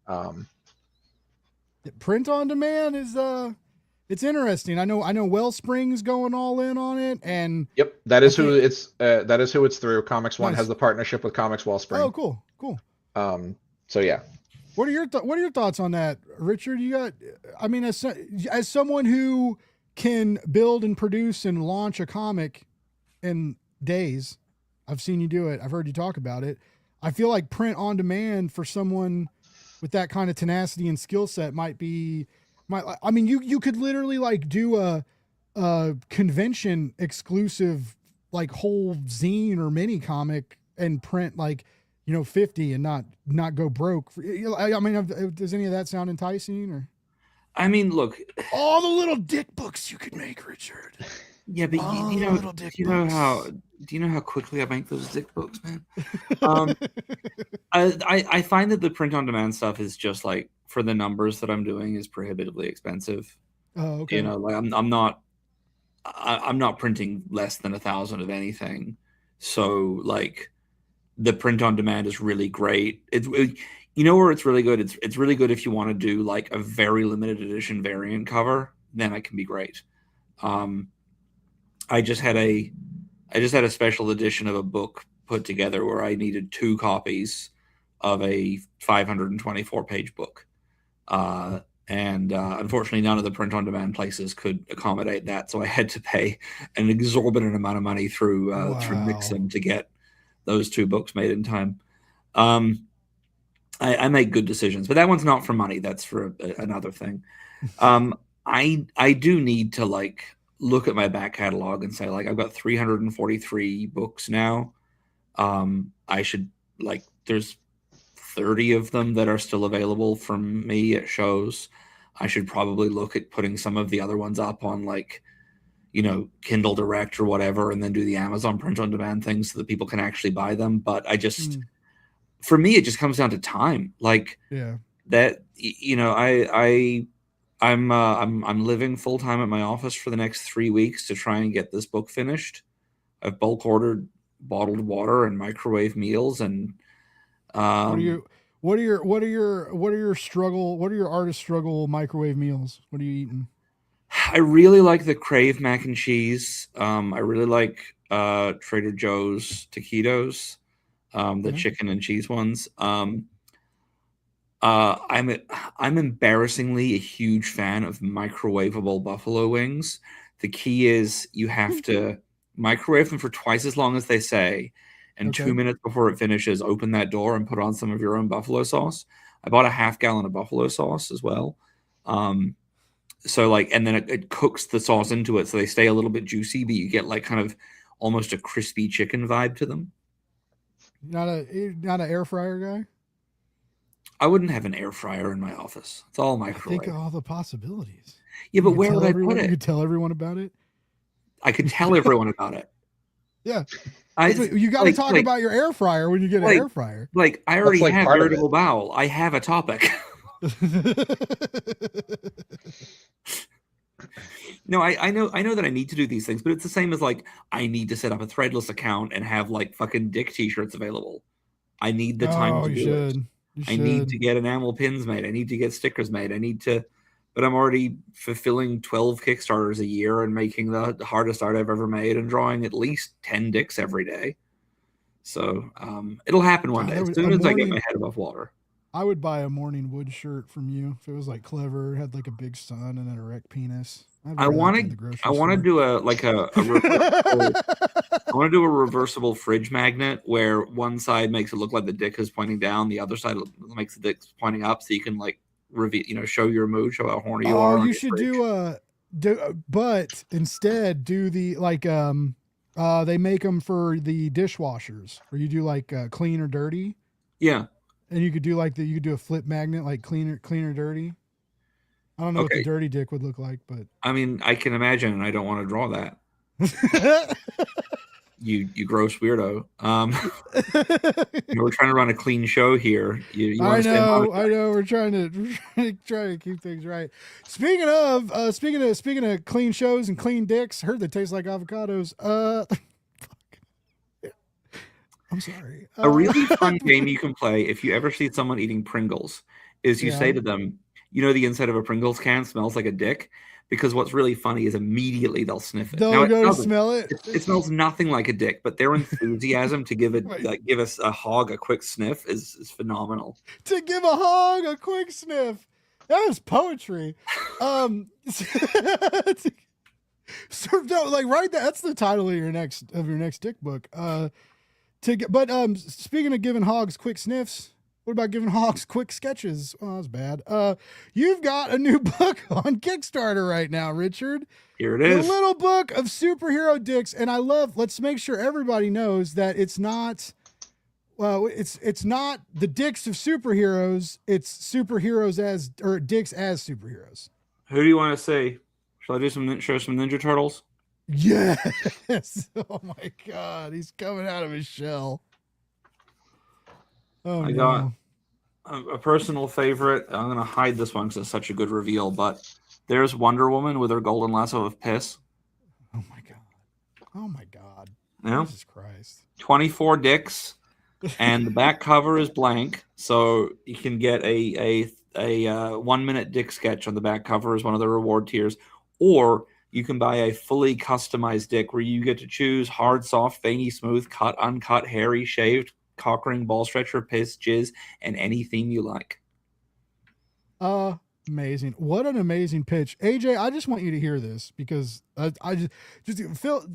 Print on demand is it's interesting. I know Wellspring's going all in on it, and yep, that is who it's through. Comics One Nice. has the partnership with Comics Wellspring. Oh, cool. So yeah. What are your thoughts on that, Richard? You got, I mean, as someone who can build and produce and launch a comic in days, I've seen you do it. I've heard you talk about it. I feel like print on demand for someone with that kind of tenacity and skill set might. I mean, you could literally like do a convention exclusive like whole zine or mini comic and print like 50 and not go broke. I mean, does any of that sound enticing? Or I mean, look, all the little dick books you could make, Richard. Yeah, but Oh, you the know, little dick do you know books. how quickly I make those dick books, man? I find that the print on demand stuff is just like, for the numbers that I'm doing, is prohibitively expensive. Oh, okay. Like I'm not printing less than 1,000 of anything, so like the print on demand is really great. Where it's really good. It's really good if you want to do like a very limited edition variant cover. Then it can be great. I just had a special edition of a book put together where I needed 2 copies of a 524 page book. And unfortunately, none of the print on demand places could accommodate that. So I had to pay an exorbitant amount of money through Mixam to get those 2 books made in time. I make good decisions, but that one's not for money. That's for another thing. I do need to like look at my back catalog and say, like, I've got 343 books now. I should, like, there's 30 of them that are still available from me at shows. I should probably look at putting some of the other ones up on, like, Kindle Direct or whatever, and then do the Amazon print on demand thing so that people can actually buy them. But for me, it just comes down to time. Like that, I'm living full time at my office for the next 3 weeks to try and get this book finished. I've bulk ordered bottled water and microwave meals, and what are your artist struggle microwave meals? What are you eating? I really like the Crave mac and cheese. I really like Trader Joe's taquitos, the chicken and cheese ones. I'm embarrassingly a huge fan of microwavable buffalo wings. The key is you have to microwave them for twice as long as they say, and 2 minutes before it finishes, open that door and put on some of your own buffalo sauce. I bought a half gallon of buffalo sauce as well. So and then it cooks the sauce into it, so they stay a little bit juicy, but you get like kind of almost a crispy chicken vibe to them. Not an air fryer guy? I wouldn't have an air fryer in my office. It's all microwave. Think of all the possibilities. Yeah, but where would I put it? You could tell everyone about it? I could tell everyone about it. Yeah. You got to talk about your air fryer when you get an air fryer. Like, I already have irritable bowel. I have a topic. No, I know that I need to do these things, but it's the same as like I need to set up a Threadless account and have like fucking dick t-shirts available. I need the time to do it. I need to get enamel pins made. I need to get stickers made. But I'm already fulfilling 12 Kickstarters a year and making the hardest art I've ever made and drawing at least 10 dicks every day. So it'll happen one day as soon as I get my head above water. I would buy a Morning Wood shirt from you if it was like clever, had like a big sun and an erect penis. I want to do I want to do a reversible fridge magnet where one side makes it look like the dick is pointing down, the other side makes the dick pointing up, so you can like show your mood, show how horny you are. You should but instead do the they make them for the dishwashers where you do like clean or dirty. Yeah. And you could do you could do a flip magnet, like clean or dirty. I don't know what the dirty dick would look like, but I mean, I can imagine, and I don't want to draw that. you gross weirdo. We're trying to run a clean show here. I know. We're trying to keep things right. Speaking of clean shows and clean dicks, heard they taste like avocados. I'm sorry. A really fun game you can play if you ever see someone eating Pringles is you say to them, the inside of a Pringles can smells like a dick, because what's really funny is immediately they'll sniff it. They'll go to smell it. It smells nothing like a dick, but their enthusiasm to give us a hog a quick sniff is phenomenal. To give a hog a quick sniff. That was poetry. So write that. That's the title of your next dick book. Speaking of giving hogs quick sniffs, what about giving hogs quick sketches? Oh, that's bad. You've got a new book on Kickstarter right now, Richard. Here it is. A little book of superhero dicks, and let's make sure everybody knows that it's not the dicks of superheroes, it's superheroes dicks as superheroes. Who do you want to say? Shall I show some Ninja Turtles? Yes. Oh my God, he's coming out of his shell. Oh, I got a personal favorite. I'm gonna hide this one because it's such a good reveal. But there's Wonder Woman with her golden lasso of piss. Oh my God. Yeah. Jesus Christ. 24 dicks, and the back cover is blank, so you can get a 1 minute dick sketch on the back cover as one of the reward tiers, or you can buy a fully customized dick where you get to choose hard, soft, veiny, smooth, cut, uncut, hairy, shaved, cock ring, ball stretcher, piss, jizz, and any theme you like. Amazing. What an amazing pitch. AJ, I just want you to hear this because I just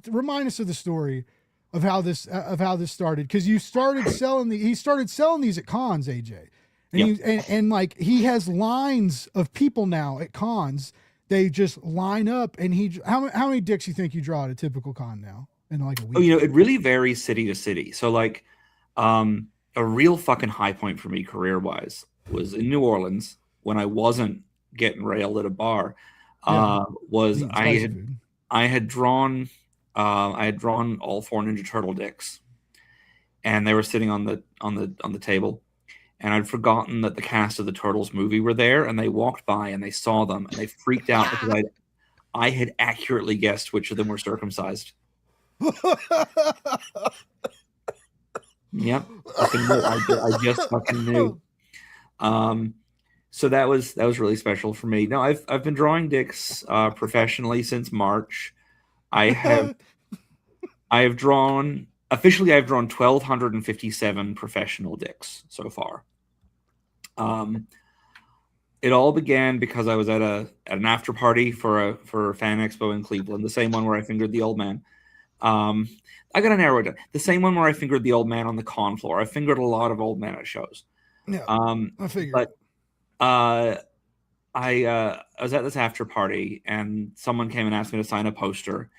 remind us of the story of how this started, because he started selling these at cons, AJ. And yep. He has lines of people now at cons. They just line up, and how many dicks you think you draw at a typical con now in like a week? Oh, it really varies city to city. So a real fucking high point for me career-wise was in New Orleans when I wasn't getting railed at a bar. I I had drawn all 4 Ninja Turtle dicks, and they were sitting on the table. And I'd forgotten that the cast of the Turtles movie were there, and they walked by and they saw them and they freaked out because I had accurately guessed which of them were circumcised. Yep, I just fucking knew. So that was really special for me. No, I've been drawing dicks professionally since March. I've drawn 1,257 professional dicks so far. It all began because I was at an after party for a fan expo in Cleveland, the same one where I fingered the old man. I gotta narrow it down. The same one where I fingered the old man on the con floor. I fingered a lot of old men at shows. Yeah, I figured. But I was at this after party, and someone came and asked me to sign a poster,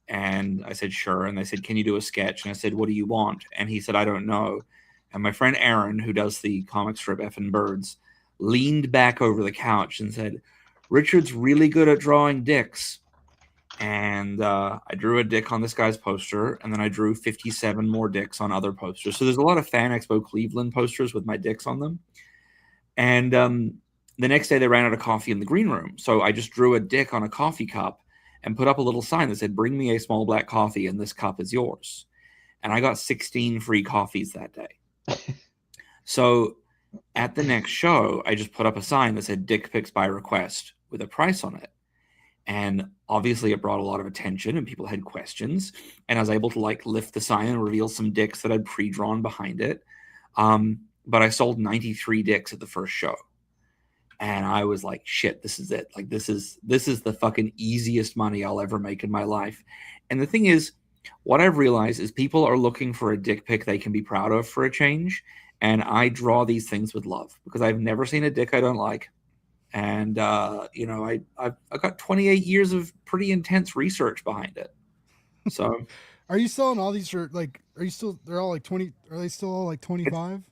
and I said sure. And they said, "Can you do a sketch?" And I said, "What do you want?" And he said, "I don't know." And my friend Aaron, who does the comic strip Effin' Birds, leaned back over the couch and said, "Richard's really good at drawing dicks." And I drew a dick on this guy's poster, and then I drew 57 more dicks on other posters. So there's a lot of Fan Expo Cleveland posters with my dicks on them. And the next day they ran out of coffee in the green room. So I just drew a dick on a coffee cup and put up a little sign that said, "Bring me a small black coffee and this cup is yours." And I got 16 free coffees that day. So at the next show, I just put up a sign that said "Dick Pics by request" with a price on it. And obviously it brought a lot of attention and people had questions. And I was able to like lift the sign and reveal some dicks that I'd pre-drawn behind it. But I sold 93 dicks at the first show. And I was like, shit, this is it. Like, this is the fucking easiest money I'll ever make in my life. And the thing is, what I've realized is people are looking for a dick pic they can be proud of for a change. And I draw these things with love because I've never seen a dick I don't like. And, you know, I've got 28 years of pretty intense research behind it. So are you selling all these for like, they're all like 20, are they still all like 25?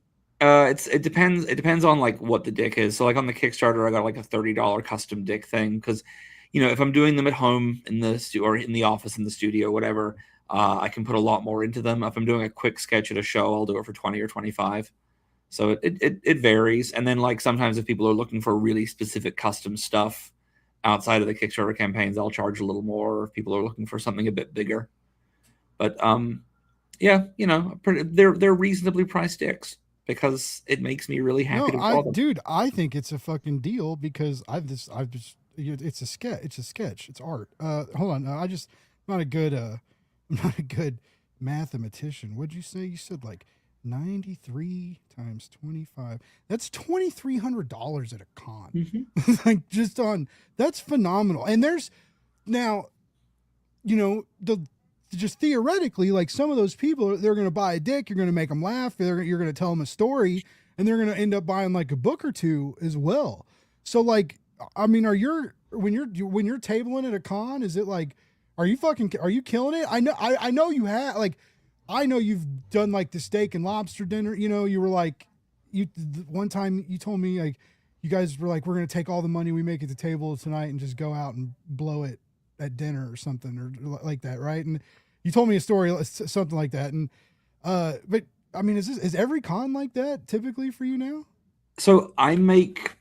It depends on like what the dick is. So like on the Kickstarter, I got like a $30 custom dick thing. Cause you know, if I'm doing them at home in the or in the office, in the studio, whatever, I can put a lot more into them. If I'm doing a quick sketch at a show, I'll do it for 20 or 25. So it varies. And then like sometimes if people are looking for really specific custom stuff outside of the Kickstarter campaigns, I'll charge a little more. If people are looking for something a bit bigger. But yeah, you know, they're reasonably priced dicks because it makes me really happy to draw them. Dude, I think it's a fucking deal because it's a sketch. It's art. Hold on. I'm not a good mathematician. What'd you say? You said like 93 times 25. That's $2,300 at a con. Mm-hmm. Like just on, that's phenomenal. And there's now, you know, just theoretically, like some of those people, they're going to buy a dick. You're going to make them laugh. You're going to tell them a story, and they're going to end up buying like a book or two as well. So like, I mean, when you're tabling at a con, is it like, are you killing it? I know you have, like, I know you've done like the steak and lobster dinner. You know, you were like, one time you told me like, you guys were like, we're going to take all the money we make at the table tonight and just go out and blow it at dinner or something or like that. Right. And you told me a story, something like that. And, but I mean, is every con like that typically for you now? So I make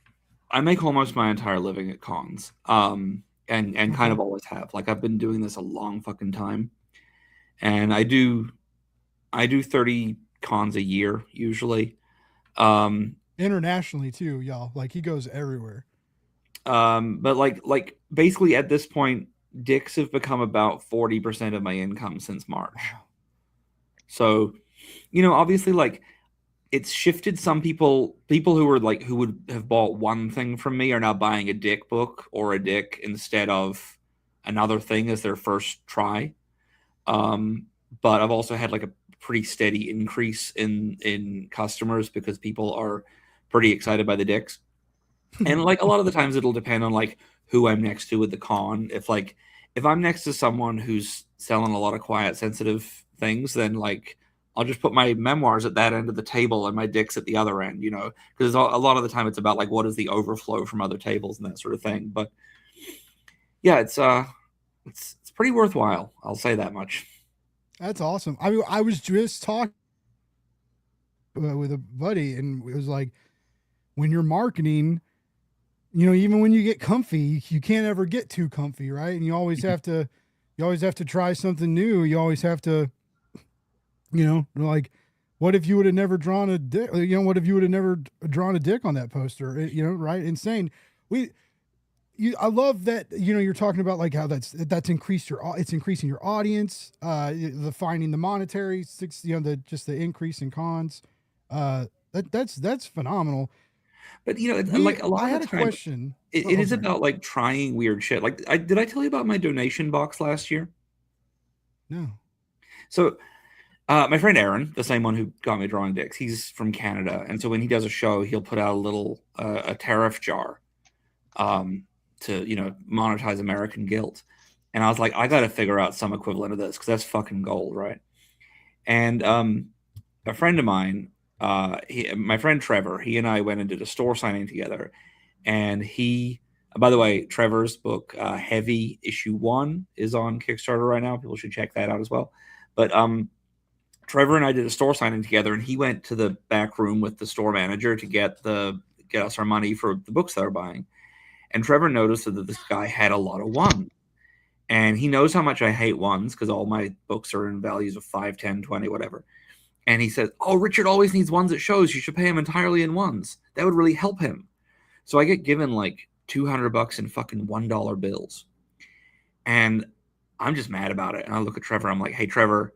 almost my entire living at cons. And kind of always have. Like I've been doing this a long fucking time. And I do 30 cons a year usually. Internationally too, y'all. Like he goes everywhere. But like basically at this point, dicks have become about 40% of my income since March. Wow. So, you know, obviously like it's shifted. Some people who would have bought one thing from me are now buying a dick book or a dick instead of another thing as their first try. But I've also had like a pretty steady increase in customers because people are pretty excited by the dicks. And like a lot of the times it'll depend on like who I'm next to at the con. If I'm next to someone who's selling a lot of quiet, sensitive things, then like I'll just put my memoirs at that end of the table and my dicks at the other end, you know, because a lot of the time it's about like what is the overflow from other tables and that sort of thing. But yeah, it's pretty worthwhile. I'll say that much. That's awesome. I mean, I was just talking with a buddy, and it was like, when you're marketing, you know, even when you get comfy, you can't ever get too comfy, right? And you always have to try something new. You always have to, you know, like, what if you would have never drawn a dick? You know, what if you would have never drawn a dick on that poster? You know, right? Insane. I love that, you know, you're talking about like how that's it's increasing your audience, the finding the monetary, you know, the increase in cons. That's phenomenal. But you know, like a lot I of had the a time, question. it is about like trying weird shit. Like, did I tell you about my donation box last year? No. So, my friend Aaron, the same one who got me drawing dicks, he's from Canada, and so when he does a show, he'll put out a little a tariff jar, to, you know, monetize American guilt. And I was like, I got to figure out some equivalent of this because that's fucking gold, right? And a friend of mine, my friend Trevor, he and I went and did a store signing together. And by the way, Trevor's book, Heavy Issue 1, is on Kickstarter right now. People should check that out as well. But Trevor and I did a store signing together, and he went to the back room with the store manager to get us our money for the books that we're buying. And Trevor noticed that this guy had a lot of ones. And he knows how much I hate ones because all my books are in values of 5, 10, 20, whatever. And he says, oh, Richard always needs ones at shows. You should pay him entirely in ones. That would really help him. So I get given like $200 in fucking $1 bills. And I'm just mad about it. And I look at Trevor. I'm like, hey, Trevor,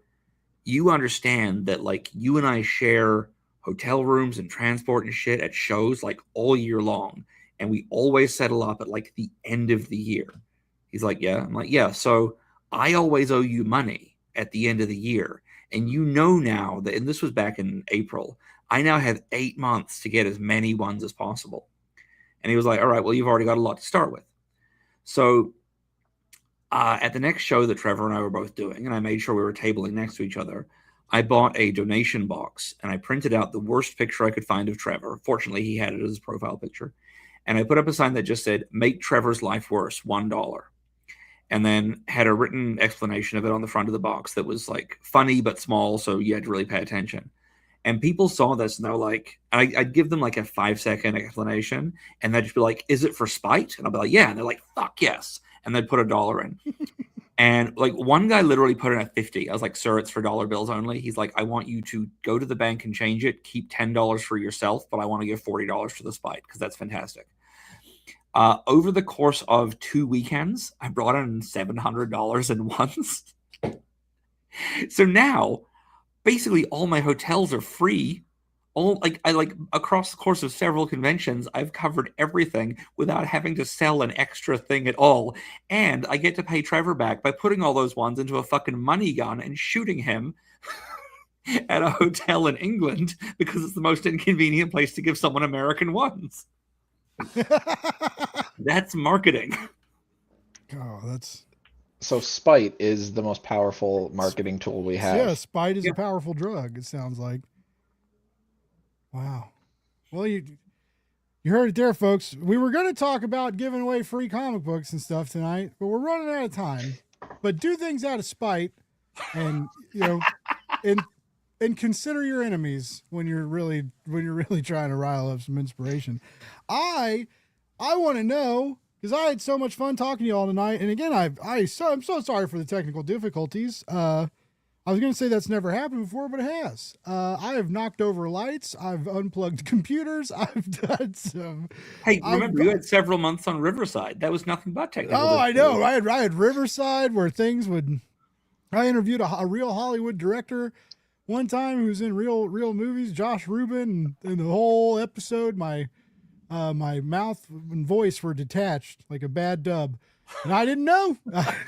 you understand that like you and I share hotel rooms and transport and shit at shows like all year long. And we always settle up at like the end of the year. He's like, yeah. I'm like, yeah. So I always owe you money at the end of the year. And you know now that, and this was back in April, I now have 8 months to get as many ones as possible. And he was like, all right, well, you've already got a lot to start with. So at the next show that Trevor and I were both doing, and I made sure we were tabling next to each other, I bought a donation box and I printed out the worst picture I could find of Trevor. Fortunately, he had it as his profile picture. And I put up a sign that just said, make Trevor's life worse, $1. And then had a written explanation of it on the front of the box that was like funny but small, so you had to really pay attention. And people saw this and they were like, I'd give them like a 5-second explanation, and they'd just be like, is it for spite? And I'll be like, yeah. And they're like, fuck yes. And they'd put $1 in. And like one guy literally put in a 50. I was like, sir, it's for dollar bills only. He's like, I want you to go to the bank and change it, keep $10 for yourself, but I want to give $40 to the spite because that's fantastic. Over the course of 2 weekends, I brought in $700 in ones. So now, basically, all my hotels are free. Across the course of several conventions, I've covered everything without having to sell an extra thing at all. And I get to pay Trevor back by putting all those ones into a fucking money gun and shooting him at a hotel in England because it's the most inconvenient place to give someone American ones. That's marketing. Oh, that's So spite is the most powerful marketing tool we have. yeah. Spite is a powerful drug. It sounds like. Wow. Well, you heard it there, folks. We were going to talk about giving away free comic books and stuff tonight, but we're running out of time. But do things out of spite, and you know, and consider your enemies when you're really trying to rile up some inspiration. I want to know, because I had so much fun talking to you all tonight. And again, I'm so sorry for the technical difficulties. I was going to say that's never happened before, but it has. I have knocked over lights. I've unplugged computers. I've done some. Hey, remember you had several months on Riverside. That was nothing but technical. Oh, I know. I had Riverside where things would. I interviewed a real Hollywood director one time who was in real movies, Josh Rubin, and the whole episode, my mouth and voice were detached like a bad dub. And I didn't know.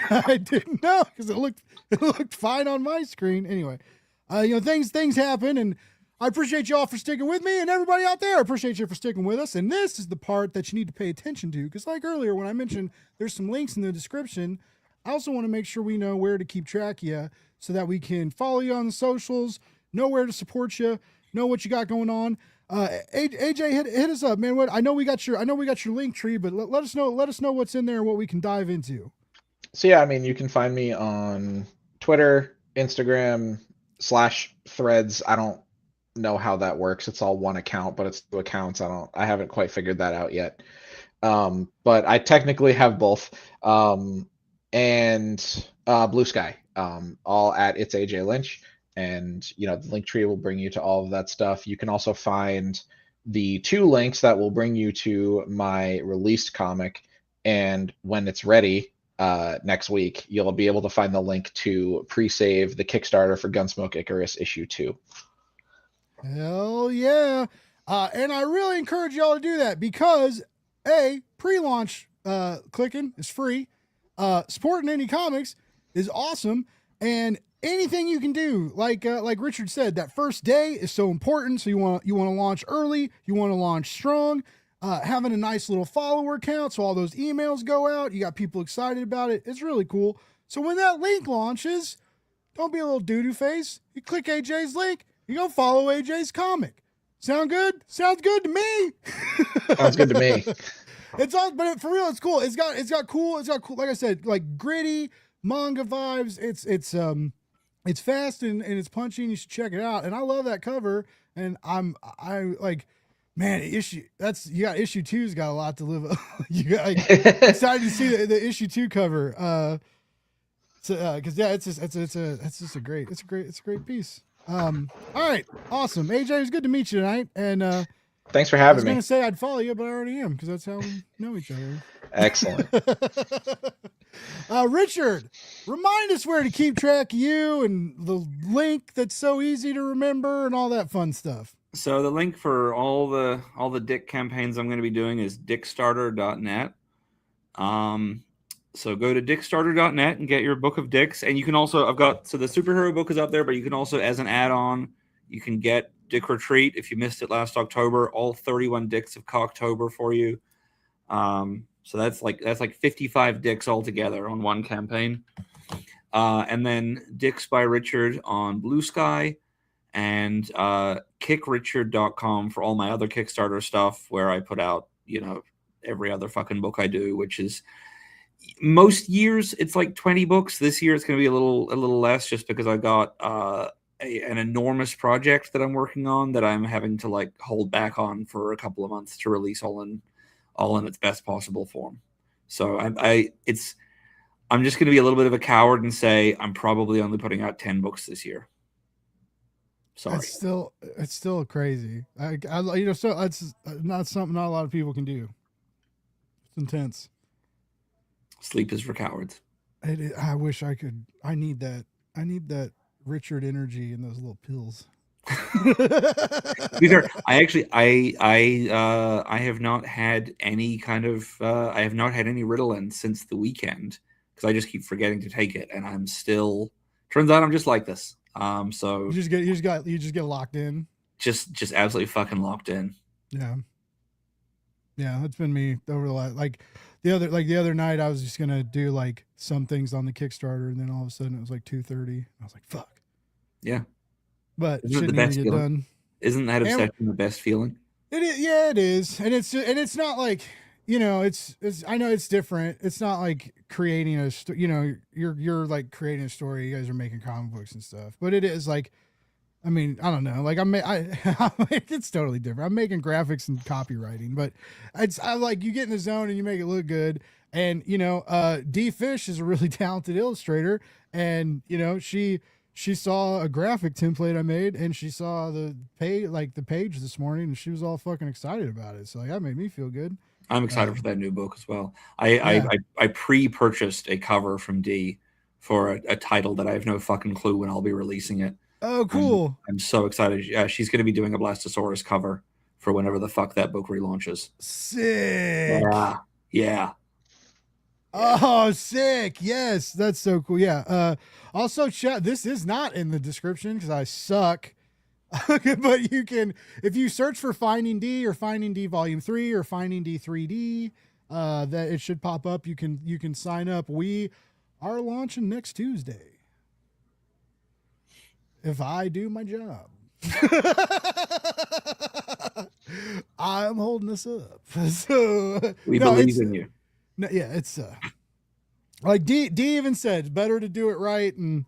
I didn't know because it looked fine on my screen. Anyway, things happen, and I appreciate y'all for sticking with me, and everybody out there, I appreciate you for sticking with us. And this is the part that you need to pay attention to, because like earlier when I mentioned there's some links in the description, I also want to make sure we know where to keep track of you so that we can follow you on the socials, know where to support you, know what you got going on. AJ, hit us up, man. I know we got your link tree, but let us know what's in there and what we can dive into. So yeah, I mean, you can find me on Twitter, Instagram /threads. I don't know how that works. It's all one account, but it's 2 accounts. I haven't quite figured that out yet. But I technically have both. And Blue Sky, all at It's AJ Lynch. And the link tree will bring you to all of that stuff. You can also find the 2 links that will bring you to my released comic. And when it's ready, next week, you'll be able to find the link to pre-save the Kickstarter for Gunsmoke Icarus issue 2. Hell yeah. And I really encourage y'all to do that because pre-launch clicking is free. Supporting indie comics is awesome. And anything you can do, like Richard said, that first day is so important. So you want to launch early, you want to launch strong. Having a nice little follower count so all those emails go out, you got people excited about it. It's really cool. So when that link launches, don't be a little doo-doo face. You click AJ's link, you go follow AJ's comic. Sound good? Sounds good to me. Sounds good to me. It's all, but for real, it's cool. It's got cool. Like I said, like gritty manga vibes. It's fast and it's punchy. And you should check it out. And I love that cover. And I like, man, you got issue 2's got a lot to live up. You got excited to see the issue 2 cover. Cause yeah, it's just a great piece. All right, awesome. AJ, it was good to meet you tonight. And thanks for having me. I was going to say I'd follow you, but I already am because that's how we know each other. Excellent. Richard, remind us where to keep track of you and the link that's so easy to remember and all that fun stuff. So the link for all the Dick campaigns I'm going to be doing is dickstarter.net. So go to dickstarter.net and get your book of Dicks. And you can also, so the superhero book is up there, but you can also, as an add-on, you can get Dick Retreat if you missed it last October, all 31 Dicks of Cocktober for you. So that's like 55 Dicks altogether on one campaign. And then Dicks by Richard on Blue Sky, and kickrichard.com for all my other Kickstarter stuff where I put out, every other fucking book I do, which is most years it's like 20 books. This year it's going to be a little less just because I got an enormous project that I'm working on that I'm having to like hold back on for a couple of months to release all in its best possible form. So I'm just going to be a little bit of a coward and say I'm probably only putting out 10 books this year. Sorry. It's still crazy. So it's not something not a lot of people can do. It's intense. Sleep is for cowards. I wish I could. I need that Richard energy in those little pills. I have not had any kind of I have not had any Ritalin since the weekend because I just keep forgetting to take it, and I'm still. Turns out I'm just like this. So you just get locked in. Just absolutely fucking locked in. Yeah. Yeah, that's been me over the last the other night. I was just gonna do like some things on the Kickstarter, and then all of a sudden it was like 2:30. I was like, "Fuck." Yeah, but shouldn't even get done. Isn't that obsession the best feeling? It is. Yeah, it is, and it's not like it's. I know it's different. It's not like creating a you're like creating a story. You guys are making comic books and stuff, but it is like. I mean, I don't know. Like it's totally different. I'm making graphics and copywriting, but I like you get in the zone and you make it look good. And D Fish is a really talented illustrator, and she saw a graphic template I made, and she saw the page this morning, and she was all fucking excited about it. So that made me feel good. I'm excited for that new book as well. I pre-purchased a cover from D for a title that I have no fucking clue when I'll be releasing it. Oh, cool. I'm so excited. She's going to be doing a Blastosaurus cover for whenever the fuck that book relaunches. Sick. Yeah. Oh, sick. Yes, that's so cool. Yeah. Also, chat. This is not in the description because I suck. But you can, if you search for Finding D or Finding D Volume 3 or Finding D 3D, that it should pop up. You can sign up. We are launching next Tuesday. If I do my job, I'm holding this up. So we believe in you. No, yeah, it's Like D even said, it's better to do it right. And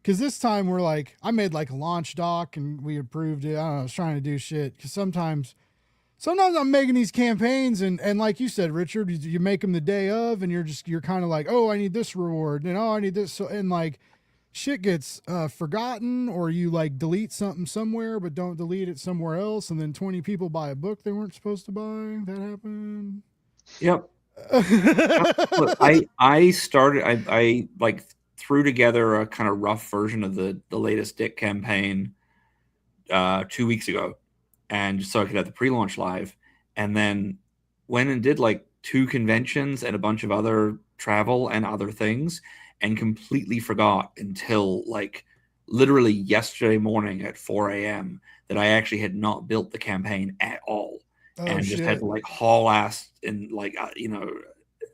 because this time we're like, I made like a launch doc and we approved it. I don't know, I was trying to do shit. Because sometimes I'm making these campaigns and like you said, Richard, you make them the day of and you're kind of like, oh, I need this reward and oh, I need this. So, and like shit gets forgotten, or you like delete something somewhere, but don't delete it somewhere else. And then 20 people buy a book they weren't supposed to buy. That happened. Yep. Look, I started, I like threw together a kind of rough version of the latest Dick campaign 2 weeks ago, and just so I could have the pre-launch live, and then went and did like 2 conventions and a bunch of other travel and other things, and completely forgot until like literally yesterday morning at 4 a.m. that I actually had not built the campaign at all. Oh, and shit. just had to like haul ass and like,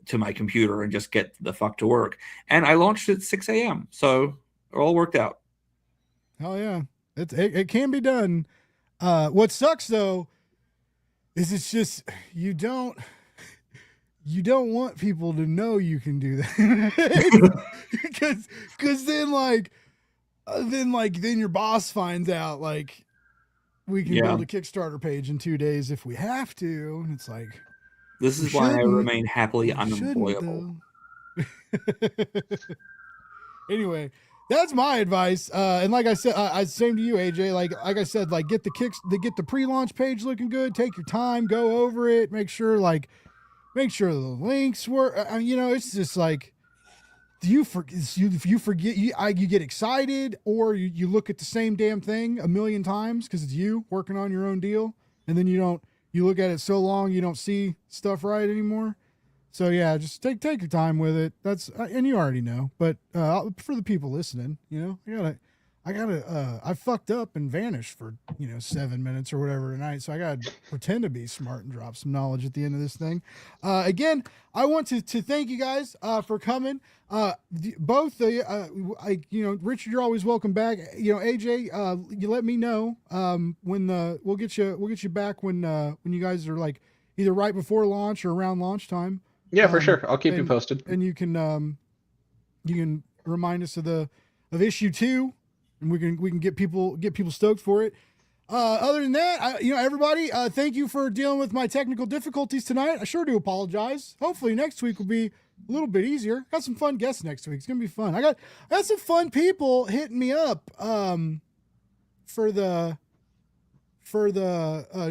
to my computer and just get the fuck to work. And I launched at 6 a.m. So it all worked out. Oh yeah. It can be done. What sucks though, is it's just, you don't want people to know you can do that. Cause then your boss finds out like, we can build a Kickstarter page in 2 days if we have to. And it's like, this is why I remain happily unemployable. Anyway, that's my advice. And like I said, same to you, AJ. Like I said, like get the pre-launch page looking good. Take your time, go over it, make sure the links work. It's just like, you forget, you get excited, or you look at the same damn thing a million times because it's you working on your own deal, and then you look at it so long you don't see stuff right anymore. So yeah, just take your time with it. That's and you already know, but for the people listening, I fucked up and vanished for 7 minutes or whatever tonight, so I gotta pretend to be smart and drop some knowledge at the end of this thing. Again, I want to thank you guys for coming. Both Richard, you're always welcome back. AJ, you let me know when we'll get you back when you guys are like either right before launch or around launch time. Yeah, for sure. I'll keep you posted. And you can remind us of issue 2. And we can get people stoked for it. Other than that, everybody, thank you for dealing with my technical difficulties tonight. I sure do apologize. Hopefully next week will be a little bit easier. Got some fun guests next week. It's gonna be fun. I got some fun people hitting me up for the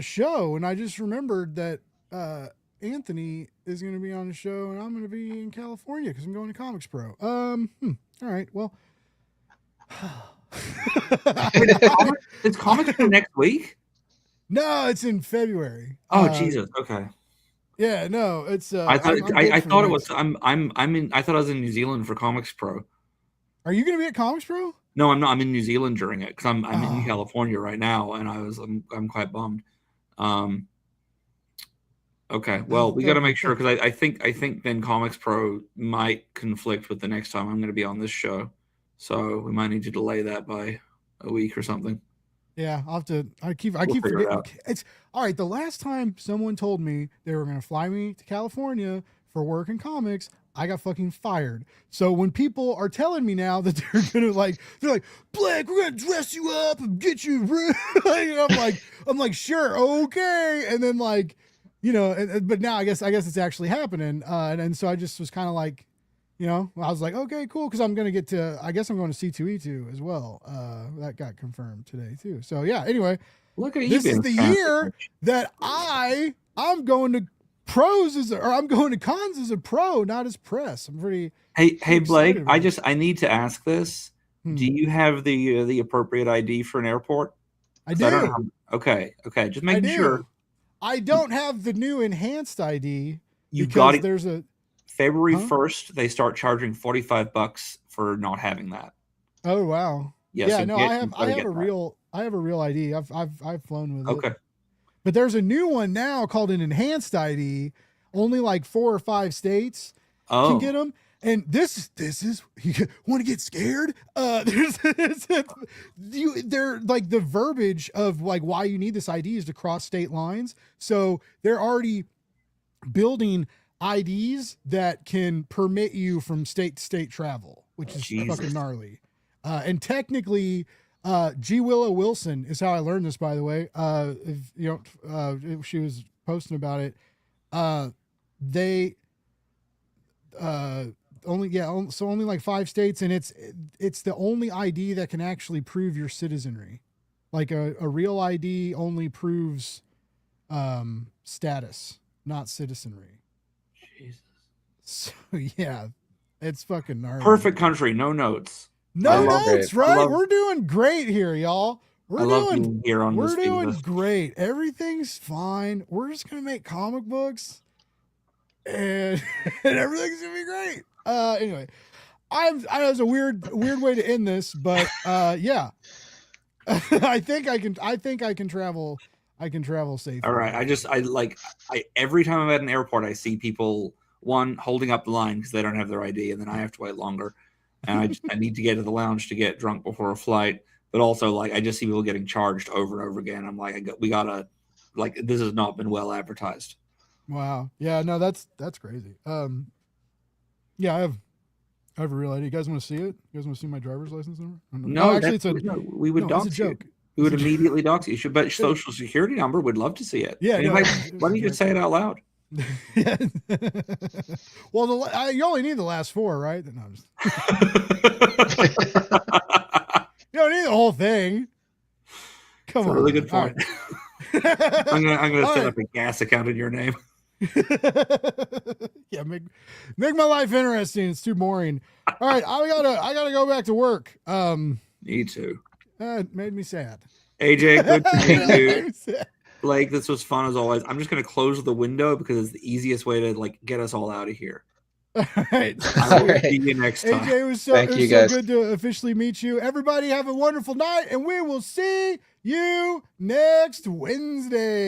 show, and I just remembered that Anthony is gonna be on the show, and I'm gonna be in California because I'm going to Comics Pro. All right, well. It's Comics for next week? No, it's in February. Oh Jesus. Okay. Yeah, no, it's. I thought it was. I thought I was in New Zealand for Comics Pro. Are you going to be at Comics Pro? No, I'm not. I'm in New Zealand during it because I'm in California right now, and I'm quite bummed. Okay, well, we got to make sure because I think then Comics Pro might conflict with the next time I'm going to be on this show. So we might need to delay that by a week or something. Yeah, I'll have to. I keep forgetting. It's all right. The last time someone told me they were going to fly me to California for work in comics, I got fucking fired. So when people are telling me now that they're gonna they're like, Blake, we're gonna dress you up and get you, I'm like, sure, okay. And then but now I guess it's actually happening. And so I just was kind of like. I was like, okay, cool. Cause I'm going to I'm going to C2E2 as well. That got confirmed today too. So yeah, anyway, look at you. This is the year that I'm going to I'm going to cons as a pro, not as press. I'm pretty. Hey Blake, I need to ask this. Do you have the appropriate ID for an airport? I do. Okay. Just making sure. I don't have the new enhanced ID. You got it. There's a, February 1st, they start charging $45 for not having that. Oh wow! Yeah, so no, I have a real ID. I've flown with it. Okay, but there's a new one now called an enhanced ID. Only like 4 or 5 states can get them. And this is you want to get scared? They're like the verbiage of like why you need this ID is to cross state lines. So they're already building IDs that can permit you from state to state travel, which is fucking gnarly. And technically, G. Willow Wilson is how I learned this, by the way. If you know, she was posting about it. They only like 5 states, and it's the only ID that can actually prove your citizenry. Like a real ID only proves status, not citizenry. Jesus. So yeah, it's fucking gnarly. Perfect country, no notes. No notes, right? We're doing great here, y'all. We're doing great. Everything's fine. We're just gonna make comic books, and everything's gonna be great. Anyway, I was a weird way to end this, but yeah, I think I can travel. I can travel safely. All right. I every time I'm at an airport, I see people holding up the line because they don't have their ID, and then I have to wait longer. And I need to get to the lounge to get drunk before a flight. But also, like, I just see people getting charged over and over again. I'm like, we gotta, like, this has not been well advertised. Wow. Yeah. No, that's crazy. Yeah, I have a real ID. You guys want to see it? You guys want to see my driver's license number? No, actually, we would dox it's a joke. you. We would immediately dox you. You should bet social security number. We'd love to see it. Yeah. Anyway, why don't you just say it out loud? Yeah. Well, you only need the last 4, right? No, you don't need the whole thing. Come on. That's a really good point. Right. I'm gonna set up a gas account in your name. Yeah, make my life interesting. It's too boring. All right, I gotta go back to work. Me too. It made me sad. AJ, good to meet you. Blake, this was fun as always. I'm just gonna close the window because it's the easiest way to like get us all out of here. All right. I will see you next time. AJ, it was so good to officially meet you. Everybody have a wonderful night, and we will see you next Wednesday.